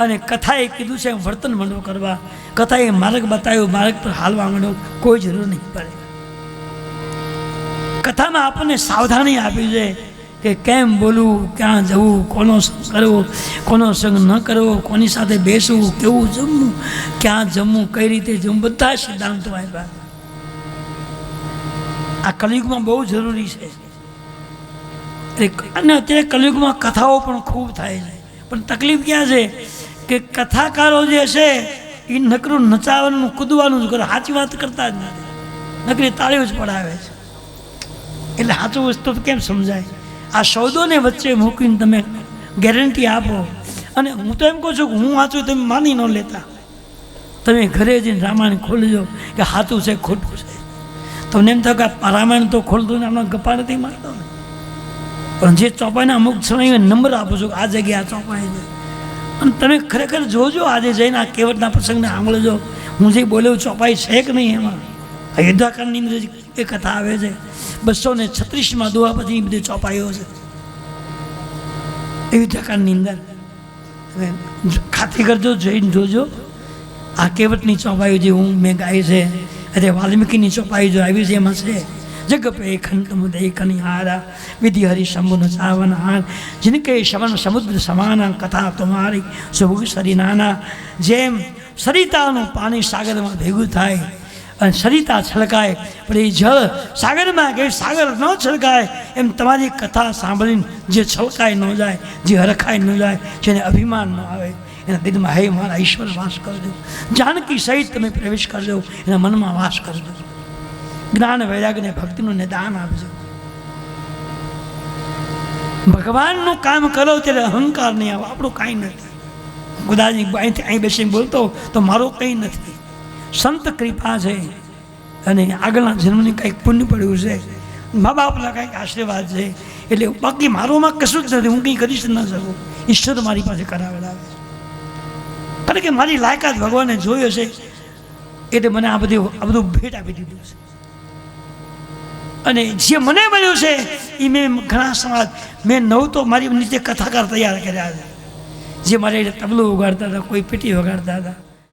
અને કથાએ કીધું છે વર્તન માંડો કરવા, કથાએ માર્ગ બતાવ્યો, માર્ગ પર હાલવા માંડો, કોઈ જરૂર નહીં પડે. કથામાં આપણને સાવધાની આપી છે કે કેમ બોલવું, ક્યાં જવું, કોનો સંગ કરવો, કોનો સંગ ન કરવો, કોની સાથે બેસવું, કેવું જમવું, ક્યાં જમવું, કઈ રીતે જમવું, બધા સિદ્ધાંતો આપ્યા. આ કલયુગમાં બહુ જરૂરી છે. અને અત્યારે કલયુગમાં કથાઓ પણ ખૂબ થાય છે, પણ તકલીફ ક્યાં છે કે કથાકારો જે છે એ નકરું નચાવવાનું કૂદવાનું જ કરે, સાચી વાત કરતા જ નથી, નકરી તાળીઓ જ પડાવે છે. એટલે સાચું વસ્તુ કેમ સમજાય? આ શબ્દોને વચ્ચે મૂકીને તમે ગેરંટી આપો. અને હું તો એમ કહું છું કે હું વાંચું તમે માની ન લેતા. તમે ઘરે જઈને રામાયણ ખોલજો કે સાચું છે ખોટું છે. તમને એમ થાય કે રામાયણ તો ખોલતું ને આપણે ગપ્પા નથી મારતો ને. પણ જે ચોપાઈના અમુક સમય નંબર આપો છો આ જગ્યાએ આ ચોપાઈ છે. અને તમે ખરેખર જોજો આજે જઈને આ કેવટના પ્રસંગને સાંભળજો. હું જે બોલ્યો ચોપાઈ છે કે નહીં એમાં. અયોધ્યાકાંડની અંદર એ કથા આવે છે 236માં દુહા પછી બધી ચોપાઈઓ છે અયોધ્યાકાંડની અંદર. તમે ખાતરી કરજો, જઈને જોજો. આ કેવટની ચોપાઈઓ જે મેં ગાઈ છે, અરે વાલ્મીકીની ચોપાઈ જો આવી છે એમાં છે જગપે ખંતમુદય કનિહારા વિધિ હરિ શંભુન સાવન હાર જિનકે શવન સમુદ્ર સમાના કથા તમારી સુભુગ સરિનાના. જેમ સરિતાનું પાણી સાગરમાં ભેગું થાય અને સરિતા છલકાય પણ એ જળ સાગરમાં કે સાગર ન છલકાય એમ તમારી કથા સાંભળીને જે છલકાય ન જાય, જે હરખાય ન જાય, જેને અભિમાન ન આવે એના દિલમાં હે મારા ઈશ્વર વાસ કરજો. જાનકી સહિત તમે પ્રવેશ કરજો, એના મનમાં વાસ કરજો. જ્ઞાન વૈરાગ્ય ભક્તિનું નિદાન આપજો. ભગવાનનું કામ કરો ત્યારે અહંકાર નહીં આવે. આપણું કાંઈ નથી. ગુદાજી અહીંથી અહીં બેસીને બોલતો તો મારો કંઈ નથી. સંત કૃપા છે અને આગળના જન્મની કંઈક પુણ્ય પડ્યું છે, મા બાપના કંઈક આશીર્વાદ છે. એટલે બાકી મારોમાં કશું જ નથી. હું કંઈ કરી જ ન શકું. ઈશ્વર મારી પાસે કરાવેલા છે. કારણ કે મારી લાયકાત ભગવાને જોયો છે એટલે મને આ બધું ભેટ આપી દીધું છે. અને જે મને મળ્યું છે એ મેં ઘણા સમાજ મેં 9 તો મારી નીચે કથાકાર તૈયાર કર્યા છે. જે મારે તબલું વગાડતા હતા, કોઈ પેટી વગાડતા હતા,